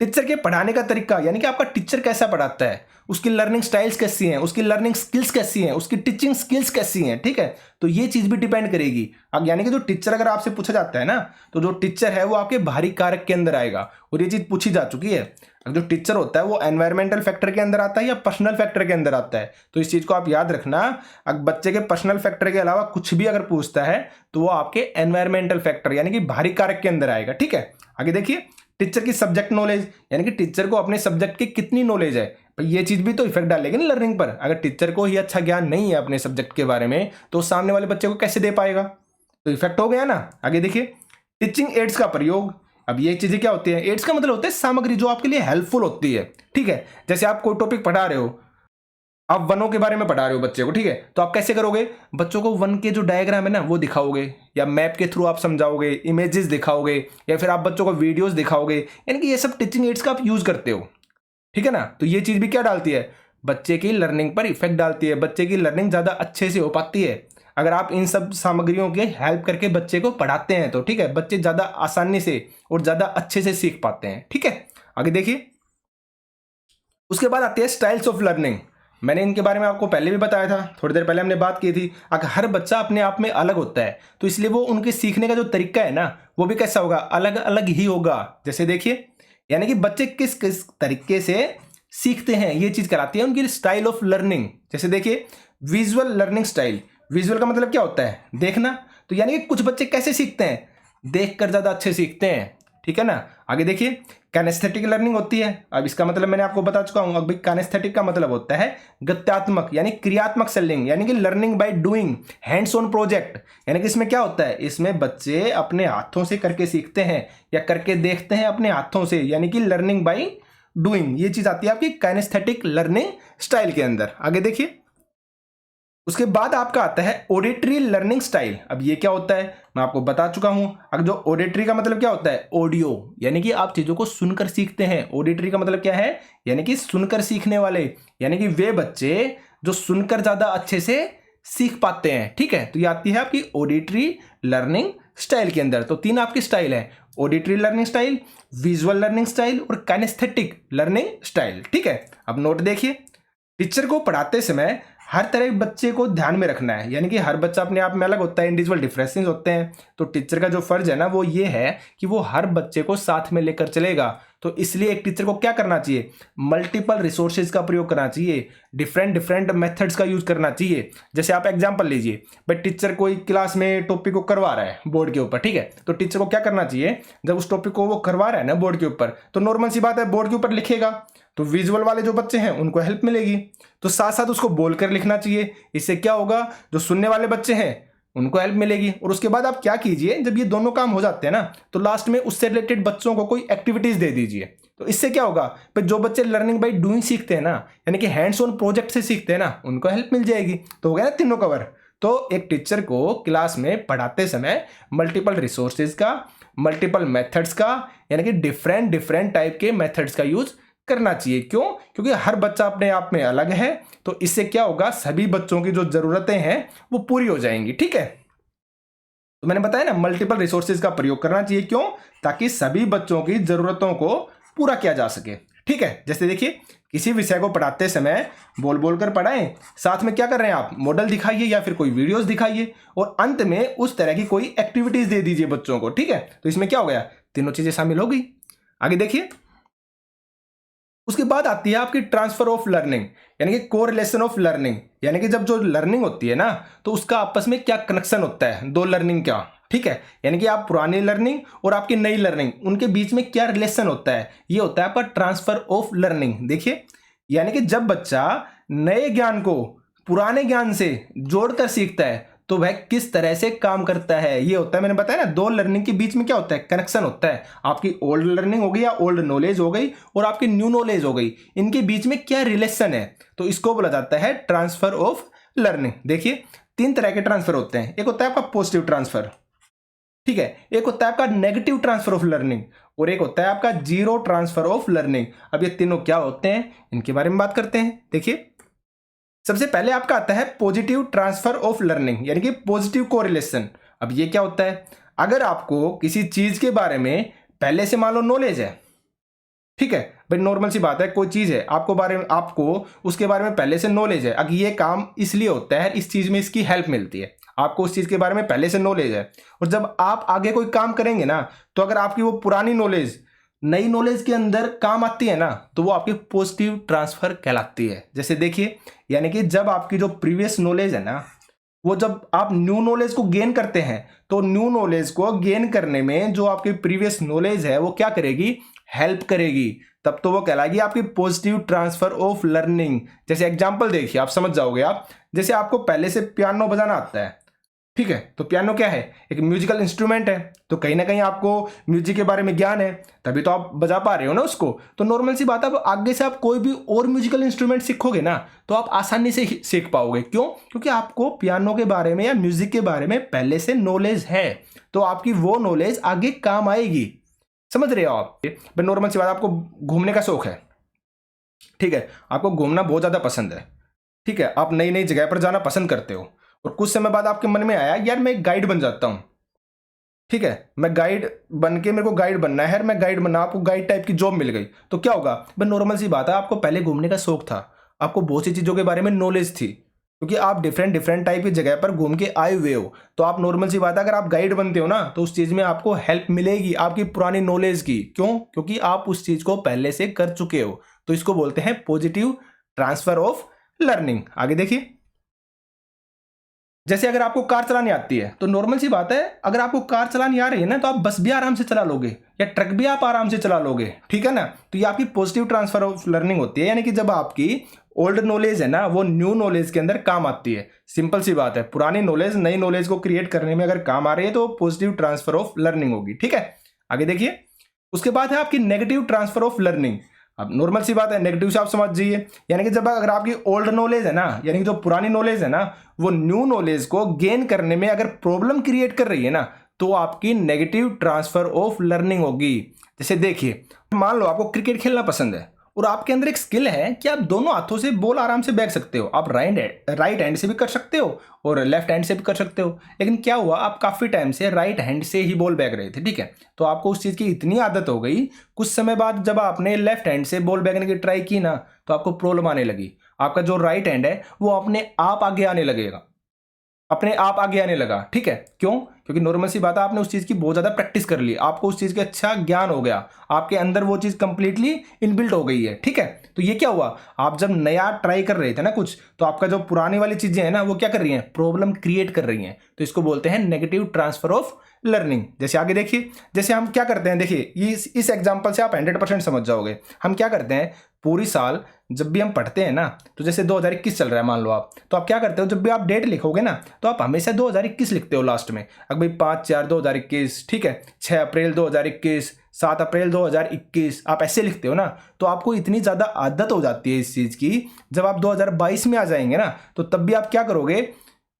टीचर के पढ़ाने का तरीका, यानी कि आपका टीचर कैसा पढ़ाता है, उसकी लर्निंग स्टाइल्स कैसी हैं, उसकी लर्निंग स्किल्स कैसी हैं, उसकी टीचिंग स्किल्स कैसी हैं, ठीक है। तो ये चीज भी डिपेंड करेगी। अब यानी कि जो टीचर अगर आपसे पूछा जाता है ना, तो जो टीचर है वो आपके बाहरी कारक के अंदर आएगा, और ये चीज पूछी जा चुकी है। जो टीचर होता है वो एनवायरमेंटल फैक्टर के अंदर आता है या पर्सनल फैक्टर के अंदर आता है। तो इस चीज को आप याद रखना, अगर बच्चे के पर्सनल फैक्टर के अलावा कुछ भी अगर पूछता है तो वो आपके एनवायरमेंटल फैक्टर यानी कि बाहरी कारक के अंदर आएगा, ठीक है। आगे देखिए, टीचर की सब्जेक्ट नॉलेज, यानी कि टीचर को अपने सब्जेक्ट की कितनी नॉलेज है, ये चीज भी तो इफेक्ट डालेगी ना लर्निंग पर। अगर टीचर को ही अच्छा ज्ञान नहीं है अपने सब्जेक्ट के बारे में तो सामने वाले बच्चे को कैसे दे पाएगा, तो इफेक्ट हो गया ना। आगे देखिए, टीचिंग एड्स का प्रयोग। अब ये चीजें क्या होती है, एड्स का मतलब होता है सामग्री जो आपके लिए हेल्पफुल होती है, ठीक है। जैसे आप कोई टॉपिक पढ़ा रहे हो, आप वनों के बारे में पढ़ा रहे हो बच्चे को, ठीक है, तो आप कैसे करोगे, बच्चों को वन के जो डायग्राम है ना वो दिखाओगे, या मैप के थ्रू आप समझाओगे, इमेजेस दिखाओगे, या फिर आप बच्चों को वीडियोस दिखाओगे, यानी कि ये सब टीचिंग एड्स का आप यूज करते हो, ठीक है ना। तो ये चीज भी क्या डालती है, बच्चे की लर्निंग पर इफेक्ट डालती है, बच्चे की लर्निंग ज्यादा अच्छे से हो पाती है अगर आप इन सब सामग्रियों के हेल्प करके बच्चे को पढ़ाते हैं तो, ठीक है। बच्चे ज्यादा आसानी से और ज्यादा अच्छे से सीख पाते हैं, ठीक है। आगे देखिए, उसके बाद आती है स्टाइल्स ऑफ लर्निंग। मैंने इनके बारे में आपको पहले भी बताया था, थोड़ी देर पहले हमने बात की थी। अगर हर बच्चा अपने आप में अलग होता है तो इसलिए वो उनके सीखने का जो तरीका है ना वो भी कैसा होगा, अलग अलग ही होगा। जैसे देखिए, यानी कि बच्चे किस किस तरीके से सीखते हैं ये चीज कराती है उनकी स्टाइल ऑफ लर्निंग। जैसे देखिए, विजुअल लर्निंग स्टाइल। विजुअल का मतलब क्या होता है, देखना। तो यानी कि कुछ बच्चे कैसे सीखते हैं, देखकर ज्यादा अच्छे सीखते हैं, ठीक है ना। आगे देखिए, कैनेस्थेटिक लर्निंग होती है। अब इसका मतलब मैंने आपको बता चुका हूं। अब कैनेस्थेटिक का मतलब होता है गत्यात्मक यानी क्रियात्मक लर्निंग, यानी कि learning by doing, hands on project. यानी कि इसमें क्या होता है, इसमें बच्चे अपने हाथों से करके सीखते हैं या करके देखते हैं अपने हाथों से, यानी कि लर्निंग बाय डूइंग। ये चीज आती है आपकी कैनेस्थेटिक लर्निंग स्टाइल के अंदर। आगे देखिए, उसके बाद आपका आता है ऑडिटरी लर्निंग स्टाइल। अब ये क्या होता है मैं आपको बता चुका हूं। अब जो ऑडिटरी का मतलब क्या होता है, ऑडियो, यानी कि आप चीजों को सुनकर सीखते हैं। ऑडिटरी का मतलब क्या है, यानी कि सुनकर सीखने वाले, यानी कि वे बच्चे जो सुनकर ज्यादा अच्छे से सीख पाते हैं, ठीक है। तो ये आती है आपकी ऑडिटरी लर्निंग स्टाइल के अंदर। तो तीन आपकी स्टाइल है, auditory learning style, visual learning style और काइनेस्थेटिक लर्निंग स्टाइल, ठीक है। अब नोट देखिए, टीचर को पढ़ाते समय हर तरह के बच्चे को ध्यान में रखना है, यानी कि हर बच्चा अपने आप में अलग होता है, इंडिविजुअल डिफरेंसेस होते हैं। तो टीचर का जो फर्ज है ना वो ये है कि वो हर बच्चे को साथ में लेकर चलेगा। तो इसलिए एक टीचर को क्या करना चाहिए, मल्टीपल रिसोर्सेज का प्रयोग करना चाहिए, डिफरेंट डिफरेंट मेथड्स का यूज करना चाहिए। जैसे आप एग्जांपल लीजिए, भाई टीचर कोई क्लास में टॉपिक को करवा रहा है बोर्ड के ऊपर, ठीक है। तो टीचर को क्या करना चाहिए, जब उस टॉपिक को वो करवा रहा है ना बोर्ड के ऊपर, तो नॉर्मल सी बात है बोर्ड के ऊपर लिखेगा, तो विजुअल वाले जो बच्चे हैं उनको हेल्प मिलेगी। तो साथ साथ उसको बोलकर लिखना चाहिए, इससे क्या होगा, जो सुनने वाले बच्चे हैं उनको हेल्प मिलेगी। और उसके बाद आप क्या कीजिए, जब ये दोनों काम हो जाते हैं ना, तो लास्ट में उससे रिलेटेड बच्चों को कोई एक्टिविटीज दे दीजिए। तो इससे क्या होगा, पर जो बच्चे लर्निंग बाय डूइंग सीखते हैं ना, यानी कि हैंड्स ऑन प्रोजेक्ट से सीखते हैं ना, उनको हेल्प मिल जाएगी। तो हो गया ना तीनों कवर। तो एक टीचर को क्लास में पढ़ाते समय मल्टीपल रिसोर्सेज का, मल्टीपल मेथड्स का, यानी कि डिफरेंट डिफरेंट टाइप के मेथड्स का यूज करना चाहिए। क्यों, क्योंकि हर बच्चा अपने आप में अलग है। तो इससे क्या होगा, सभी बच्चों की जो जरूरतें हैं वो पूरी हो जाएंगी, ठीक है। तो मैंने बताया ना, मल्टीपल रिसोर्सेज का प्रयोग करना चाहिए। क्यों, ताकि सभी बच्चों की जरूरतों को पूरा किया जा सके, ठीक है। जैसे देखिए, किसी विषय को पढ़ाते समय बोल बोल कर पढ़ाएं, साथ में क्या कर रहे हैं आप, मॉडल दिखाइए या फिर कोई वीडियोस दिखाइए, और अंत में उस तरह की कोई एक्टिविटीज दे दीजिए बच्चों को, ठीक है। तो इसमें क्या हो गया, तीनों चीजें शामिल हो गई। आगे देखिए, उसके बाद आती है आपकी ट्रांसफर ऑफ लर्निंग, यानी कि कोरिलेशन ऑफ लर्निंग। यानी कि जब जो लर्निंग होती है ना, तो उसका आपस में क्या कनेक्शन होता है, दो लर्निंग का, ठीक है। यानी कि आप पुरानी लर्निंग और आपकी नई लर्निंग, उनके बीच में क्या रिलेशन होता है, ये होता है आपका ट्रांसफर ऑफ लर्निंग। देखिए, यानी कि जब बच्चा नए ज्ञान को पुराने ज्ञान से जोड़कर सीखता है तो वह किस तरह से काम करता है, ये होता है। मैंने बताया ना, दो लर्निंग के बीच में क्या होता है, कनेक्शन होता है। आपकी ओल्ड लर्निंग हो गई या ओल्ड नॉलेज हो गई और आपकी न्यू नॉलेज हो गई, इनके बीच में क्या रिलेशन है, तो इसको बोला जाता है ट्रांसफर ऑफ लर्निंग। देखिए, तीन तरह के ट्रांसफर होते हैं। एक होता है आपका पॉजिटिव ट्रांसफर, ठीक है, एक होता है आपका नेगेटिव ट्रांसफर ऑफ लर्निंग, और एक होता है आपका जीरो ट्रांसफर ऑफ लर्निंग। अब ये तीनों क्या होते हैं, इनके बारे में बात करते हैं। देखिए, सबसे पहले आपका आता है पॉजिटिव ट्रांसफर ऑफ लर्निंग, यानी कि पॉजिटिव कोरिलेशन। अब ये क्या होता है, अगर आपको किसी चीज के बारे में पहले से मान लो नॉलेज है, ठीक है भाई, नॉर्मल सी बात है, कोई चीज़ है आपको उसके बारे में पहले से नॉलेज है। अब ये काम इसलिए होता है, इस चीज़ में इसकी हेल्प मिलती है, आपको उस चीज़ के बारे में पहले से नॉलेज है। और जब आप आगे कोई काम करेंगे ना, तो अगर आपकी वो पुरानी नॉलेज नई नॉलेज के अंदर काम आती है ना, तो वो आपकी पॉजिटिव ट्रांसफर कहलाती है। जैसे देखिए, यानी कि जब आपकी जो प्रीवियस नॉलेज है ना, वो जब आप न्यू नॉलेज को गेन करते हैं, तो न्यू नॉलेज को गेन करने में जो आपकी प्रीवियस नॉलेज है वो क्या करेगी, हेल्प करेगी। तब तो वो कहलाएगी आपकी पॉजिटिव ट्रांसफर ऑफ लर्निंग। जैसे एग्जांपल देखिए, आप समझ जाओगे। आप जैसे आपको पहले से पियानो बजाना आता है, ठीक है, तो पियानो क्या है, एक म्यूजिकल इंस्ट्रूमेंट है, तो कहीं ना कहीं आपको म्यूजिक के बारे में ज्ञान है, तभी तो आप बजा पा रहे हो ना उसको। तो नॉर्मल सी बात है, अब आगे से आप कोई भी और म्यूजिकल इंस्ट्रूमेंट सीखोगे ना, तो आप आसानी से सीख पाओगे। क्यों? क्योंकि आपको पियानो के बारे में या म्यूजिक के बारे में पहले से नॉलेज है, तो आपकी वो नॉलेज आगे काम आएगी। समझ रहे हो आप? नॉर्मल सी बात, आपको घूमने का शौक है, ठीक है, आपको घूमना बहुत ज़्यादा पसंद है, ठीक है, आप नई नई जगह पर जाना पसंद करते हो, और कुछ समय बाद आपके मन में आया, यार मैं एक गाइड बन जाता हूँ, ठीक है, मैं गाइड बन के, मेरे को गाइड बनना है, मैं गाइड बनना, आपको गाइड टाइप की जॉब मिल गई, तो क्या होगा भाई, नॉर्मल सी बात है, आपको पहले घूमने का शौक था, आपको बहुत सी चीज़ों के बारे में नॉलेज थी, क्योंकि आप डिफरेंट टाइप की जगह पर घूम के आए हुए हो, तो आप नॉर्मल सी बात है, अगर आप गाइड बनते हो ना, तो उस चीज़ में आपको हेल्प मिलेगी आपकी पुरानी नॉलेज की। क्यों? क्योंकि आप उस चीज़ को पहले से कर चुके हो। तो इसको बोलते हैं पॉजिटिव ट्रांसफर ऑफ लर्निंग। आगे देखिए, जैसे अगर आपको कार चलानी आती है, तो नॉर्मल सी बात है, अगर आपको कार चलानी आ रही है ना, तो आप बस भी आराम से चला लोगे या ट्रक भी आप आराम से चला लोगे, ठीक है ना। तो ये आपकी पॉजिटिव ट्रांसफर ऑफ लर्निंग होती है, यानी कि जब आपकी ओल्ड नॉलेज है ना, वो न्यू नॉलेज के अंदर काम आती है। सिंपल सी बात है, पुरानी नॉलेज नई नॉलेज को क्रिएट करने में अगर काम आ रही है, तो पॉजिटिव ट्रांसफर ऑफ लर्निंग होगी, ठीक है। आगे देखिए, उसके बाद है आपकी नेगेटिव ट्रांसफर ऑफ लर्निंग। अब नॉर्मल सी बात है, नेगेटिव से आप समझ जाइए, यानी कि जब अगर आपकी ओल्ड नॉलेज है ना, यानी कि जो पुरानी नॉलेज है ना, वो न्यू नॉलेज को गेन करने में अगर प्रॉब्लम क्रिएट कर रही है ना, तो आपकी नेगेटिव ट्रांसफर ऑफ लर्निंग होगी। जैसे देखिए, मान लो आपको क्रिकेट खेलना पसंद है, और आपके अंदर एक स्किल है कि आप दोनों हाथों से बॉल आराम से बैग सकते हो। आप राइट हैंड से भी कर सकते हो और लेफ्ट हैंड से भी कर सकते हो। लेकिन क्या हुआ, आप काफ़ी टाइम से राइट हैंड से ही बॉल बैग रहे थे, ठीक है, तो आपको उस चीज़ की इतनी आदत हो गई, कुछ समय बाद जब आपने लेफ्ट हैंड से बॉल बैगने की ट्राई की ना, तो आपको प्रॉब्लम आने लगी। आपका जो राइट हैंड है वो अपने आप आगे आने लगेगा, अपने आप आगे आने लगा, ठीक है। क्यों? क्योंकि नॉर्मल सी बात है, आपने उस चीज़ की बहुत ज़्यादा प्रैक्टिस कर ली, आपको उस चीज़ का अच्छा ज्ञान हो गया, आपके अंदर वो चीज़ कंप्लीटली इनबिल्ट हो गई है, ठीक है। तो ये क्या हुआ, आप जब नया ट्राई कर रहे थे ना कुछ, तो आपका जो पुरानी वाली चीज़ें हैं ना, वो क्या कर रही हैं, प्रॉब्लम क्रिएट कर रही हैं। तो इसको बोलते हैं नेगेटिव ट्रांसफर ऑफ लर्निंग। जैसे आगे देखिए, जैसे हम क्या करते हैं, देखिए इस एग्जाम्पल से आप 100% समझ जाओगे। हम क्या करते हैं, पूरी साल जब भी हम पढ़ते हैं ना, तो जैसे 2021 चल रहा है मान लो आप, तो आप क्या करते हो, जब भी आप डेट लिखोगे ना, तो आप हमेशा 2021 लिखते हो लास्ट में। अब भाई 5/4/2021, ठीक है, 6 अप्रैल 2021, 7 अप्रैल 2021, आप ऐसे लिखते हो ना। तो आपको इतनी ज़्यादा आदत हो जाती है इस चीज़ की, जब आप 2022 में आ जाएंगे ना, तो तब भी आप क्या करोगे,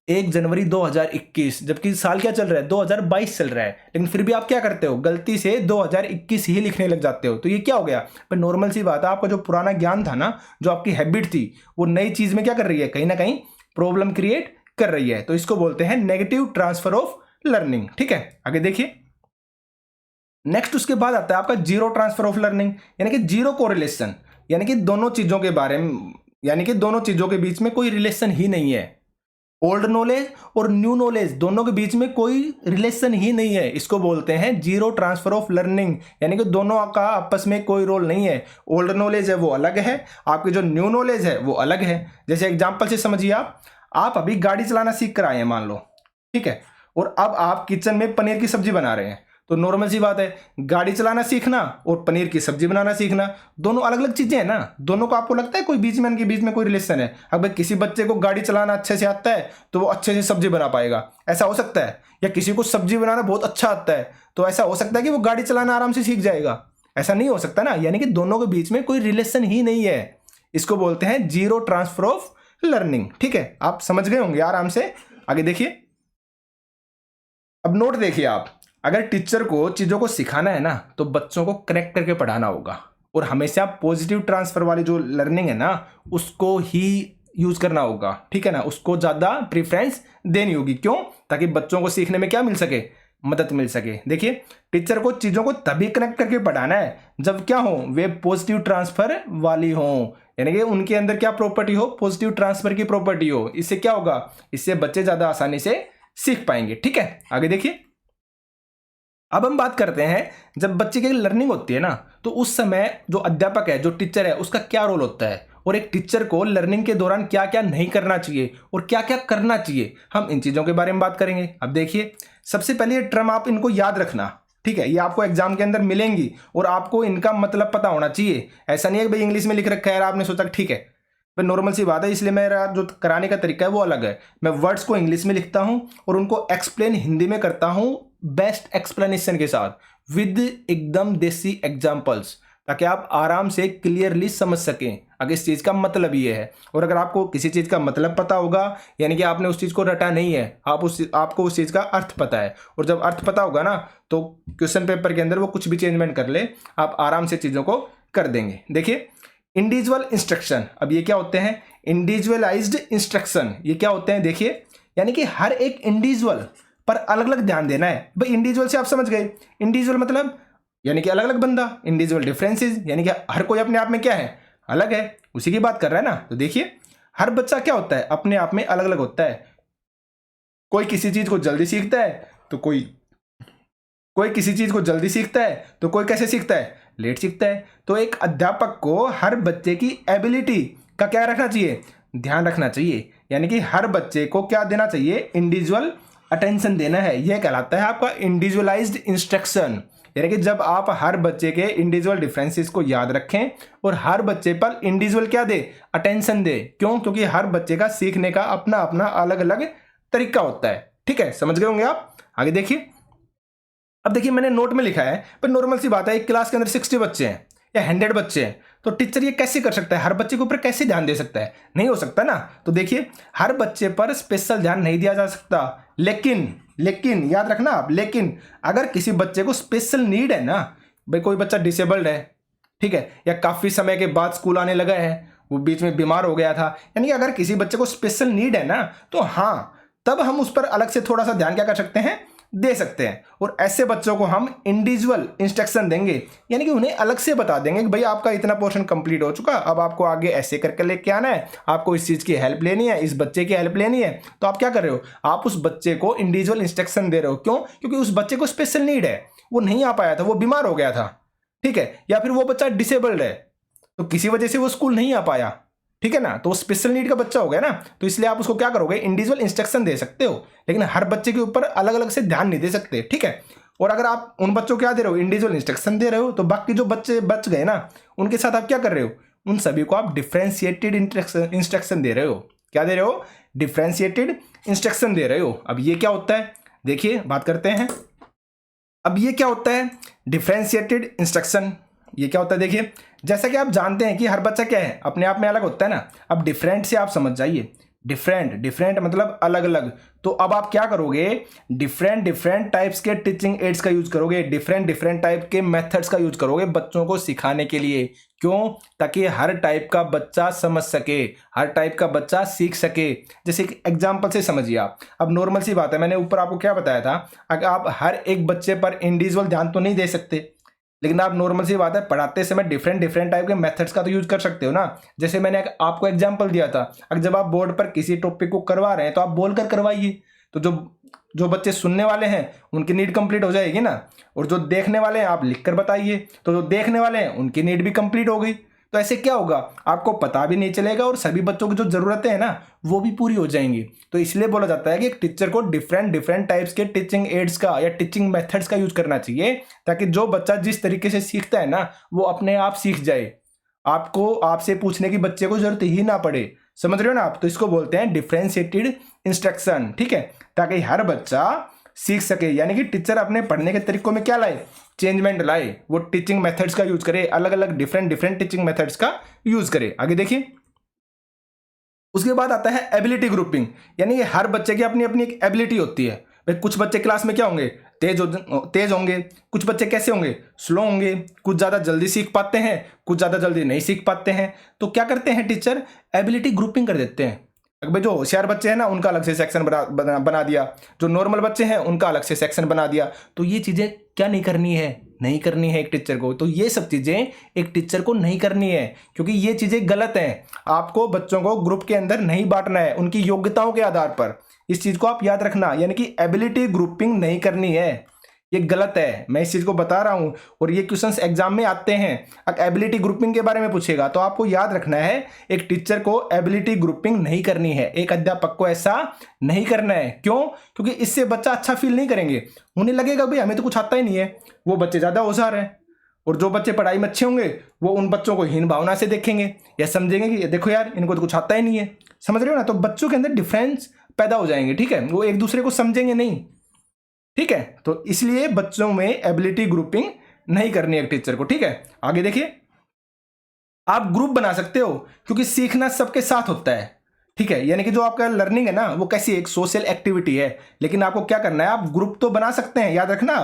1 जनवरी 2021, जबकि साल क्या चल रहा है, 2022 चल रहा है, लेकिन फिर भी आप क्या करते हो, गलती से 2021 ही लिखने लग जाते हो। तो ये क्या हो गया, पर नॉर्मल सी बात है, आपका जो पुराना ज्ञान था ना, जो आपकी हैबिट थी, वो नई चीज़ में क्या कर रही है, कहीं ना कहीं प्रॉब्लम क्रिएट कर रही है। तो इसको बोलते हैं नेगेटिव ट्रांसफर ऑफ लर्निंग, ठीक है। आगे देखिए, नेक्स्ट उसके बाद आता है आपका जीरो ट्रांसफर ऑफ लर्निंग, यानी कि जीरो कोरिलेशन, यानी कि दोनों चीज़ों के बारे में, यानी कि दोनों चीज़ों के बीच में कोई रिलेशन ही नहीं है। ओल्ड नॉलेज और न्यू नॉलेज दोनों के बीच में कोई रिलेशन ही नहीं है, इसको बोलते हैं जीरो ट्रांसफर ऑफ लर्निंग, यानी कि दोनों का आपस में कोई रोल नहीं है। ओल्ड नॉलेज है वो अलग है, आपकी जो न्यू नॉलेज है वो अलग है। जैसे एग्जांपल से समझिए, आप अभी गाड़ी चलाना सीख कर आए हैं मान लो, ठीक है, और अब आप किचन में पनीर की सब्जी बना रहे हैं। तो नॉर्मल सी बात है, गाड़ी चलाना सीखना और पनीर की सब्जी बनाना सीखना दोनों अलग अलग चीजें हैं ना। दोनों को आपको लगता है कोई बीच में, इनके बीच में कोई रिलेशन है? अगर किसी बच्चे को गाड़ी चलाना अच्छे से आता है, तो वो अच्छे से सब्जी बना पाएगा, ऐसा हो सकता है? या किसी को सब्जी बनाना बहुत अच्छा आता है, तो ऐसा हो सकता है कि वो गाड़ी चलाना आराम से सीख जाएगा? ऐसा नहीं हो सकता ना, यानी कि दोनों के बीच में कोई रिलेशन ही नहीं है। इसको बोलते हैं जीरो ट्रांसफर ऑफ लर्निंग, ठीक है। आप समझ गए होंगे आराम से। आगे देखिए, अब नोट देखिए आप, अगर टीचर को चीज़ों को सिखाना है ना, तो बच्चों को कनेक्ट करके पढ़ाना होगा, और हमेशा पॉजिटिव ट्रांसफर वाली जो लर्निंग है ना, उसको ही यूज़ करना होगा, ठीक है ना, उसको ज़्यादा प्रेफरेंस देनी होगी। क्यों? ताकि बच्चों को सीखने में क्या मिल सके, मदद मिल सके। देखिए, टीचर को चीज़ों को तभी कनेक्ट करके पढ़ाना है जब क्या हो, वे पॉजिटिव ट्रांसफर वाली हो, यानी कि उनके अंदर क्या प्रॉपर्टी हो, पॉजिटिव ट्रांसफर की प्रॉपर्टी हो। इससे क्या होगा, इससे बच्चे ज़्यादा आसानी से सीख पाएंगे। ठीक है, आगे देखिए। अब हम बात करते हैं, जब बच्चे की लर्निंग होती है ना, तो उस समय जो अध्यापक है, जो टीचर है, उसका क्या रोल होता है, और एक टीचर को लर्निंग के दौरान क्या क्या नहीं करना चाहिए और क्या क्या करना चाहिए, हम इन चीज़ों के बारे में बात करेंगे। अब देखिए, सबसे पहले ये टर्म आप इनको याद रखना। ठीक है, ये आपको एग्जाम के अंदर मिलेंगी और आपको इनका मतलब पता होना चाहिए। ऐसा नहीं है कि भाई इंग्लिश में लिख रखा है, आपने सोचा ठीक है, पर नॉर्मल सी बात है, इसलिए मेरा जो कराने का तरीका है वो अलग है। मैं वर्ड्स को इंग्लिश में लिखता हूं और उनको एक्सप्लेन हिंदी में करता हूं, बेस्ट एक्सप्लेनेशन के साथ, विद एकदम देसी एग्जांपल्स, ताकि आप आराम से क्लियरली समझ सकें अगर इस चीज़ का मतलब ये है। और अगर आपको किसी चीज़ का मतलब पता होगा, यानी कि आपने उस चीज़ को रटा नहीं है, आपको उस चीज़ का अर्थ पता है, और जब अर्थ पता होगा ना, तो क्वेश्चन पेपर के अंदर वो कुछ भी चेंजमेंट कर ले, आप आराम से चीज़ों को कर देंगे। देखिए, इंडिविजुअल इंस्ट्रक्शन, अब ये क्या होते हैं, इंडिविजुअलाइज्ड इंस्ट्रक्शन, ये क्या होते हैं, देखिए, यानी कि हर एक इंडिविजुअल पर अलग अलग ध्यान देना है। भाई इंडिविजुअल से आप समझ गए, इंडिविजुअल मतलब यानी कि अलग अलग बंदा, इंडिविजुअल डिफरेंसेस यानी कि हर कोई अपने आप में क्या है, अलग है, उसी की बात कर रहा है ना। तो देखिए, हर बच्चा क्या होता है, अपने आप में अलग अलग होता है। कोई किसी चीज को जल्दी सीखता है, तो कोई किसी चीज को जल्दी सीखता है, तो कोई कैसे सीखता है, लेट सीखता है। तो एक अध्यापक को हर बच्चे की एबिलिटी का क्या रखना चाहिए, ध्यान रखना चाहिए, यानी कि हर बच्चे को क्या देना चाहिए, इंडिविजुअल अटेंशन देना है। यह कहलाता है आपका इंडिविजुअलाइज्ड इंस्ट्रक्शन, यानी कि जब आप हर बच्चे के इंडिविजुअल डिफरेंसेस को याद रखें और हर बच्चे पर इंडिविजुअल क्या दे, अटेंशन दे। क्यों, क्योंकि हर बच्चे का सीखने का अपना अपना अलग अलग तरीका होता है। ठीक है, समझ गए होंगे आप। आगे देखिए, अब देखिए, मैंने नोट में लिखा है, पर नॉर्मल सी बात है, एक क्लास के अंदर 60 बच्चे हैं या 100 बच्चे हैं, तो टीचर ये कैसे कर सकता है, हर बच्चे के ऊपर कैसे ध्यान दे सकता है, नहीं हो सकता ना। तो देखिए, हर बच्चे पर स्पेशल ध्यान नहीं दिया जा सकता, लेकिन याद रखना आप, लेकिन अगर किसी बच्चे को स्पेशल नीड है ना, भाई कोई बच्चा डिसेबल्ड है, ठीक है, या काफी समय के बाद स्कूल आने लगा है, वो बीच में बीमार हो गया था, यानी कि अगर किसी बच्चे को स्पेशल नीड है ना, तो हाँ, तब हम उस पर अलग से थोड़ा सा ध्यान क्या कर सकते हैं, दे सकते हैं। और ऐसे बच्चों को हम इंडिविजुअल इंस्ट्रक्शन देंगे, यानी कि उन्हें अलग से बता देंगे कि भाई आपका इतना पोर्शन कंप्लीट हो चुका, अब आपको आगे ऐसे करके लेके आना है, आपको इस चीज की हेल्प लेनी है, इस बच्चे की हेल्प लेनी है। तो आप क्या कर रहे हो, आप उस बच्चे को इंडिविजुअल इंस्ट्रक्शन दे रहे हो। क्यों, क्योंकि उस बच्चे को स्पेशल नीड है, वो नहीं आ पाया था, वो बीमार हो गया था, ठीक है, या फिर वो बच्चा डिसेबल्ड है, तो किसी वजह से वो स्कूल नहीं आ पाया, ठीक है ना, तो स्पेशल नीड का बच्चा हो गया ना, तो इसलिए आप उसको क्या करोगे, इंडिविजुअल इंस्ट्रक्शन दे सकते हो, लेकिन हर बच्चे के ऊपर अलग अलग से ध्यान नहीं दे सकते। ठीक है, और अगर आप उन बच्चों को क्या दे रहे हो, इंडिविजुअल इंस्ट्रक्शन दे रहे हो, तो बाकी जो बच्चे बच गए ना, उनके साथ आप क्या कर रहे हो, उन सभी को आप डिफरेंशिएटेड इंस्ट्रक्शन दे रहे हो। क्या दे रहे हो, डिफरेंशिएटेड इंस्ट्रक्शन दे रहे हो। अब ये क्या होता है, देखिए बात करते हैं। अब ये क्या होता है, डिफरेंशिएटेड इंस्ट्रक्शन, ये क्या होता है, देखिए, जैसा कि आप जानते हैं कि हर बच्चा क्या है, अपने आप में अलग होता है ना। अब डिफरेंट से आप समझ जाइए, डिफरेंट मतलब अलग अलग। तो अब आप क्या करोगे, डिफरेंट टाइप्स के टीचिंग एड्स का यूज करोगे, डिफरेंट टाइप के मेथड्स का यूज करोगे बच्चों को सिखाने के लिए। क्यों, ताकि हर टाइप का बच्चा समझ सके, हर टाइप का बच्चा सीख सके। जैसे एक एग्जांपल से समझिए आप। अब नॉर्मल सी बात है, मैंने ऊपर आपको क्या बताया था, अगर आप हर एक बच्चे पर इंडिविजुअल ध्यान तो नहीं दे सकते, लेकिन आप नॉर्मल सी बात है, पढ़ाते समय डिफरेंट टाइप के मेथड्स का तो यूज कर सकते हो ना। जैसे मैंने आपको एग्जांपल दिया था, अगर जब आप बोर्ड पर किसी टॉपिक को करवा रहे हैं तो आप बोलकर करवाइए, तो जो जो बच्चे सुनने वाले हैं उनकी नीड कंप्लीट हो जाएगी ना, और जो देखने वाले हैं आप लिखकर बताइए, तो जो देखने वाले हैं उनकी नीड भी कंप्लीट हो गई। तो ऐसे क्या होगा, आपको पता भी नहीं चलेगा और सभी बच्चों की जो जरूरतें हैं ना वो भी पूरी हो जाएंगी। तो इसलिए बोला जाता है कि एक टीचर को डिफरेंट टाइप्स के टीचिंग एड्स का या टीचिंग मेथड्स का यूज करना चाहिए, ताकि जो बच्चा जिस तरीके से सीखता है ना वो अपने आप सीख जाए, आपको आपसे पूछने की बच्चे को जरूरत ही ना पड़े। समझ रहे हो ना आप, तो इसको बोलते हैं डिफरेंशिएटेड इंस्ट्रक्शन। ठीक है, ताकि हर बच्चा सीख सके, यानी कि टीचर अपने पढ़ने के तरीकों में क्या लाए, चेंजमेंट लाए, वो टीचिंग मेथड्स का यूज करे, अलग अलग डिफरेंट टीचिंग मेथड्स का यूज करे। आगे देखिए, उसके बाद आता है एबिलिटी ग्रुपिंग, यानी कि हर बच्चे की अपनी अपनी एक एबिलिटी होती है। भाई कुछ बच्चे क्लास में क्या होंगे, तेज होंगे, कुछ बच्चे कैसे होंगे, स्लो होंगे, कुछ ज़्यादा जल्दी सीख पाते हैं, कुछ ज़्यादा जल्दी नहीं सीख पाते हैं। तो क्या करते हैं टीचर, एबिलिटी ग्रुपिंग कर देते हैं। भाई जो होशियार बच्चे हैं ना उनका अलग से सेक्शन बना दिया, जो नॉर्मल बच्चे हैं उनका अलग से सेक्शन बना दिया। तो ये चीजें क्या नहीं करनी है, नहीं करनी है एक टीचर को। तो ये सब चीजें एक टीचर को नहीं करनी है, क्योंकि ये चीजें गलत हैं। आपको बच्चों को ग्रुप के अंदर नहीं बांटना है उनकी योग्यताओं के आधार पर। इस चीज को आप याद रखना, यानी कि एबिलिटी ग्रुपिंग नहीं करनी है, ये गलत है। मैं इस चीज को बता रहा हूं और ये क्वेश्चंस एग्जाम में आते हैं। अगर एबिलिटी ग्रुपिंग के बारे में पूछेगा तो आपको याद रखना है एक टीचर को एबिलिटी ग्रुपिंग नहीं करनी है, एक अध्यापक को ऐसा नहीं करना है। क्यों? क्योंकि इससे बच्चा अच्छा फील नहीं करेंगे, उन्हें लगेगा भाई हमें तो कुछ आता ही नहीं है। वो बच्चे ज्यादा होशियार हैं और जो बच्चे पढ़ाई में अच्छे होंगे वो उन बच्चों को हीन भावना से देखेंगे या समझेंगे कि देखो यार इनको तो कुछ आता ही नहीं है। समझ रहे हो ना? तो बच्चों के अंदर डिफरेंस पैदा हो जाएंगे, ठीक है, वो एक दूसरे को समझेंगे नहीं, ठीक है। तो इसलिए बच्चों में एबिलिटी ग्रुपिंग नहीं करनी है एक टीचर को, ठीक है। आगे देखिए, आप ग्रुप बना सकते हो क्योंकि सीखना सबके साथ होता है, ठीक है। यानी कि जो आपका लर्निंग है ना वो कैसी एक सोशल एक्टिविटी है, लेकिन आपको क्या करना है, आप ग्रुप तो बना सकते हैं, याद रखना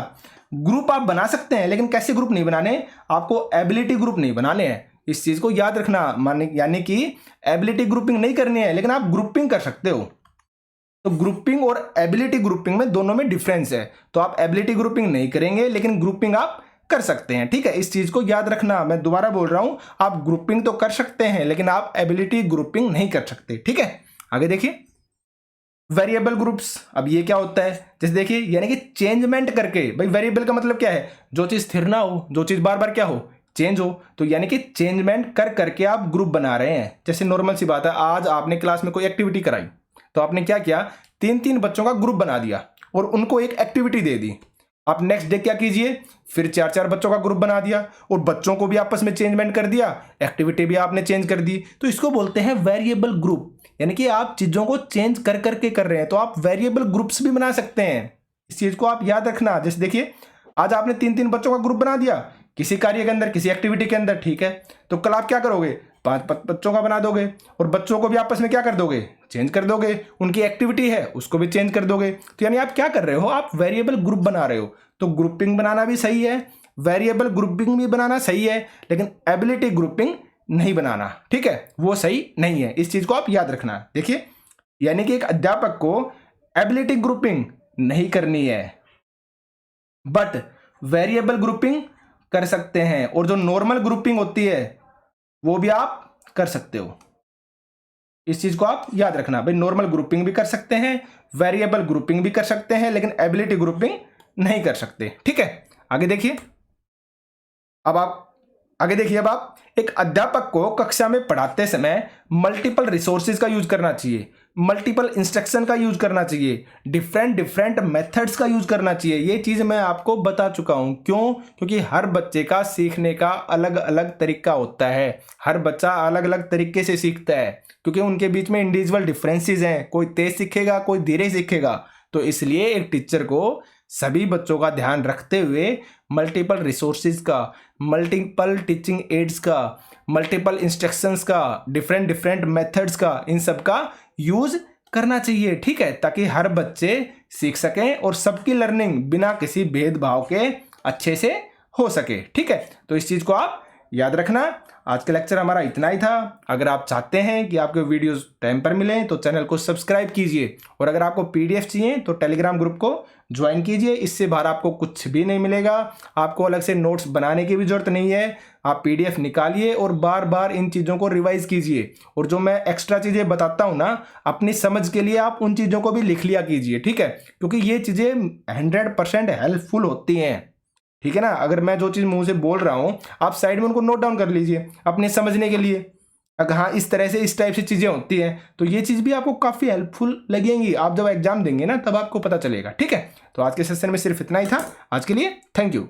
ग्रुप आप बना सकते हैं, लेकिन कैसे ग्रुप नहीं बनाने, आपको एबिलिटी ग्रुप नहीं बनाने हैं। इस चीज को याद रखना, माने यानी कि एबिलिटी ग्रुपिंग नहीं करनी है, लेकिन आप ग्रुपिंग कर सकते हो। तो ग्रुपिंग और एबिलिटी ग्रुपिंग में दोनों में डिफरेंस है। तो आप एबिलिटी ग्रुपिंग नहीं करेंगे लेकिन ग्रुपिंग आप कर सकते हैं, ठीक है। इस चीज को याद रखना, मैं दोबारा बोल रहा हूं, आप ग्रुपिंग तो कर सकते हैं लेकिन आप एबिलिटी ग्रुपिंग नहीं कर सकते, ठीक है। आगे देखिए, वेरिएबल ग्रुप्स। अब ये क्या होता है, जैसे देखिए यानी कि चेंजमेंट करके। भाई वेरिएबल का मतलब क्या है, जो चीज स्थिर ना हो, जो चीज बार बार क्या हो, चेंज हो। तो यानी कि चेंजमेंट कर करके आप ग्रुप बना रहे हैं। जैसे नॉर्मल सी बात है, आज आपने क्लास में कोई एक्टिविटी कराई तो आपने क्या किया, 3-3 बच्चों का ग्रुप बना दिया और उनको एक एक्टिविटी दे दी। आप नेक्स्ट डे क्या कीजिए, फिर 4-4 बच्चों का ग्रुप बना दिया और बच्चों को भी आपस में चेंजमेंट कर दिया, एक्टिविटी भी आपने चेंज कर दी। तो इसको बोलते हैं वेरिएबल ग्रुप, यानी कि आप चीजों को चेंज कर करके कर रहे हैं। तो आप वेरिएबल ग्रुप्स भी बना सकते हैं, इस चीज को आप याद रखना। जैसे देखिए, आज आपने 3-3 बच्चों का ग्रुप बना दिया किसी कार्य के अंदर, किसी एक्टिविटी के अंदर, ठीक है। तो कल आप क्या करोगे, 5 बच्चों का बना दोगे और बच्चों को भी आपस में क्या कर दोगे, चेंज कर दोगे। उनकी एक्टिविटी है उसको भी चेंज कर दोगे। तो यानी आप क्या कर रहे हो, आप वेरिएबल ग्रुप बना रहे हो। तो ग्रुपिंग बनाना भी सही है, वेरिएबल ग्रुपिंग भी बनाना सही है, लेकिन एबिलिटी ग्रुपिंग नहीं बनाना, ठीक है, वो सही नहीं है। इस चीज को आप याद रखना। देखिए, यानी कि एक अध्यापक को एबिलिटी ग्रुपिंग नहीं करनी है, बट वेरिएबल ग्रुपिंग कर सकते हैं, और जो नॉर्मल ग्रुपिंग होती है वो भी आप कर सकते हो। इस चीज को आप याद रखना, भाई नॉर्मल ग्रुपिंग भी कर सकते हैं, वेरिएबल ग्रुपिंग भी कर सकते हैं, लेकिन एबिलिटी ग्रुपिंग नहीं कर सकते, ठीक है। आगे देखिए, अब आप एक अध्यापक को कक्षा में पढ़ाते समय मल्टीपल रिसोर्सेज का यूज करना चाहिए, मल्टीपल इंस्ट्रक्शन का यूज करना चाहिए, डिफरेंट मेथड्स का यूज करना चाहिए। ये चीज मैं आपको बता चुका हूं। क्यों? क्योंकि हर बच्चे का सीखने का अलग अलग तरीका होता है, हर बच्चा अलग अलग तरीके से सीखता है, क्योंकि उनके बीच में इंडिविजुअल डिफरेंसेस हैं, कोई तेज सीखेगा, कोई धीरे सीखेगा। तो इसलिए एक टीचर को सभी बच्चों का ध्यान रखते हुए मल्टीपल रिसोर्सेज का, मल्टीपल टीचिंग एड्स का, मल्टीपल इंस्ट्रक्शंस का, डिफरेंट मेथड्स का, इन सब का यूज करना चाहिए, ठीक है, ताकि हर बच्चे सीख सकें और सबकी लर्निंग बिना किसी भेदभाव के अच्छे से हो सके, ठीक है। तो इस चीज को आप याद रखना। आज का लेक्चर हमारा इतना ही था। अगर आप चाहते हैं कि आपके वीडियोस टाइम पर मिलें तो चैनल को सब्सक्राइब कीजिए, और अगर आपको पीडीएफ चाहिए तो टेलीग्राम ग्रुप को ज्वाइन कीजिए। इससे बाहर आपको कुछ भी नहीं मिलेगा, आपको अलग से नोट्स बनाने की भी जरूरत नहीं है। आप पीडीएफ निकालिए और बार बार इन चीज़ों को रिवाइज कीजिए, और जो मैं एक्स्ट्रा चीज़ें बताता हूँ ना, अपनी समझ के लिए आप उन चीज़ों को भी लिख लिया कीजिए, ठीक है, क्योंकि ये चीज़ें 100% हेल्पफुल होती हैं, ठीक है ना। अगर मैं जो चीज़ मुंह से बोल रहा हूँ आप साइड में उनको नोट डाउन कर लीजिए अपने समझने के लिए। अगर हाँ इस तरह से इस टाइप से चीज़ें होती हैं तो ये चीज़ भी आपको काफ़ी हेल्पफुल लगेंगी। आप जब एग्जाम देंगे ना तब आपको पता चलेगा, ठीक है। तो आज के सेशन में सिर्फ इतना ही था। आज के लिए थैंक यू।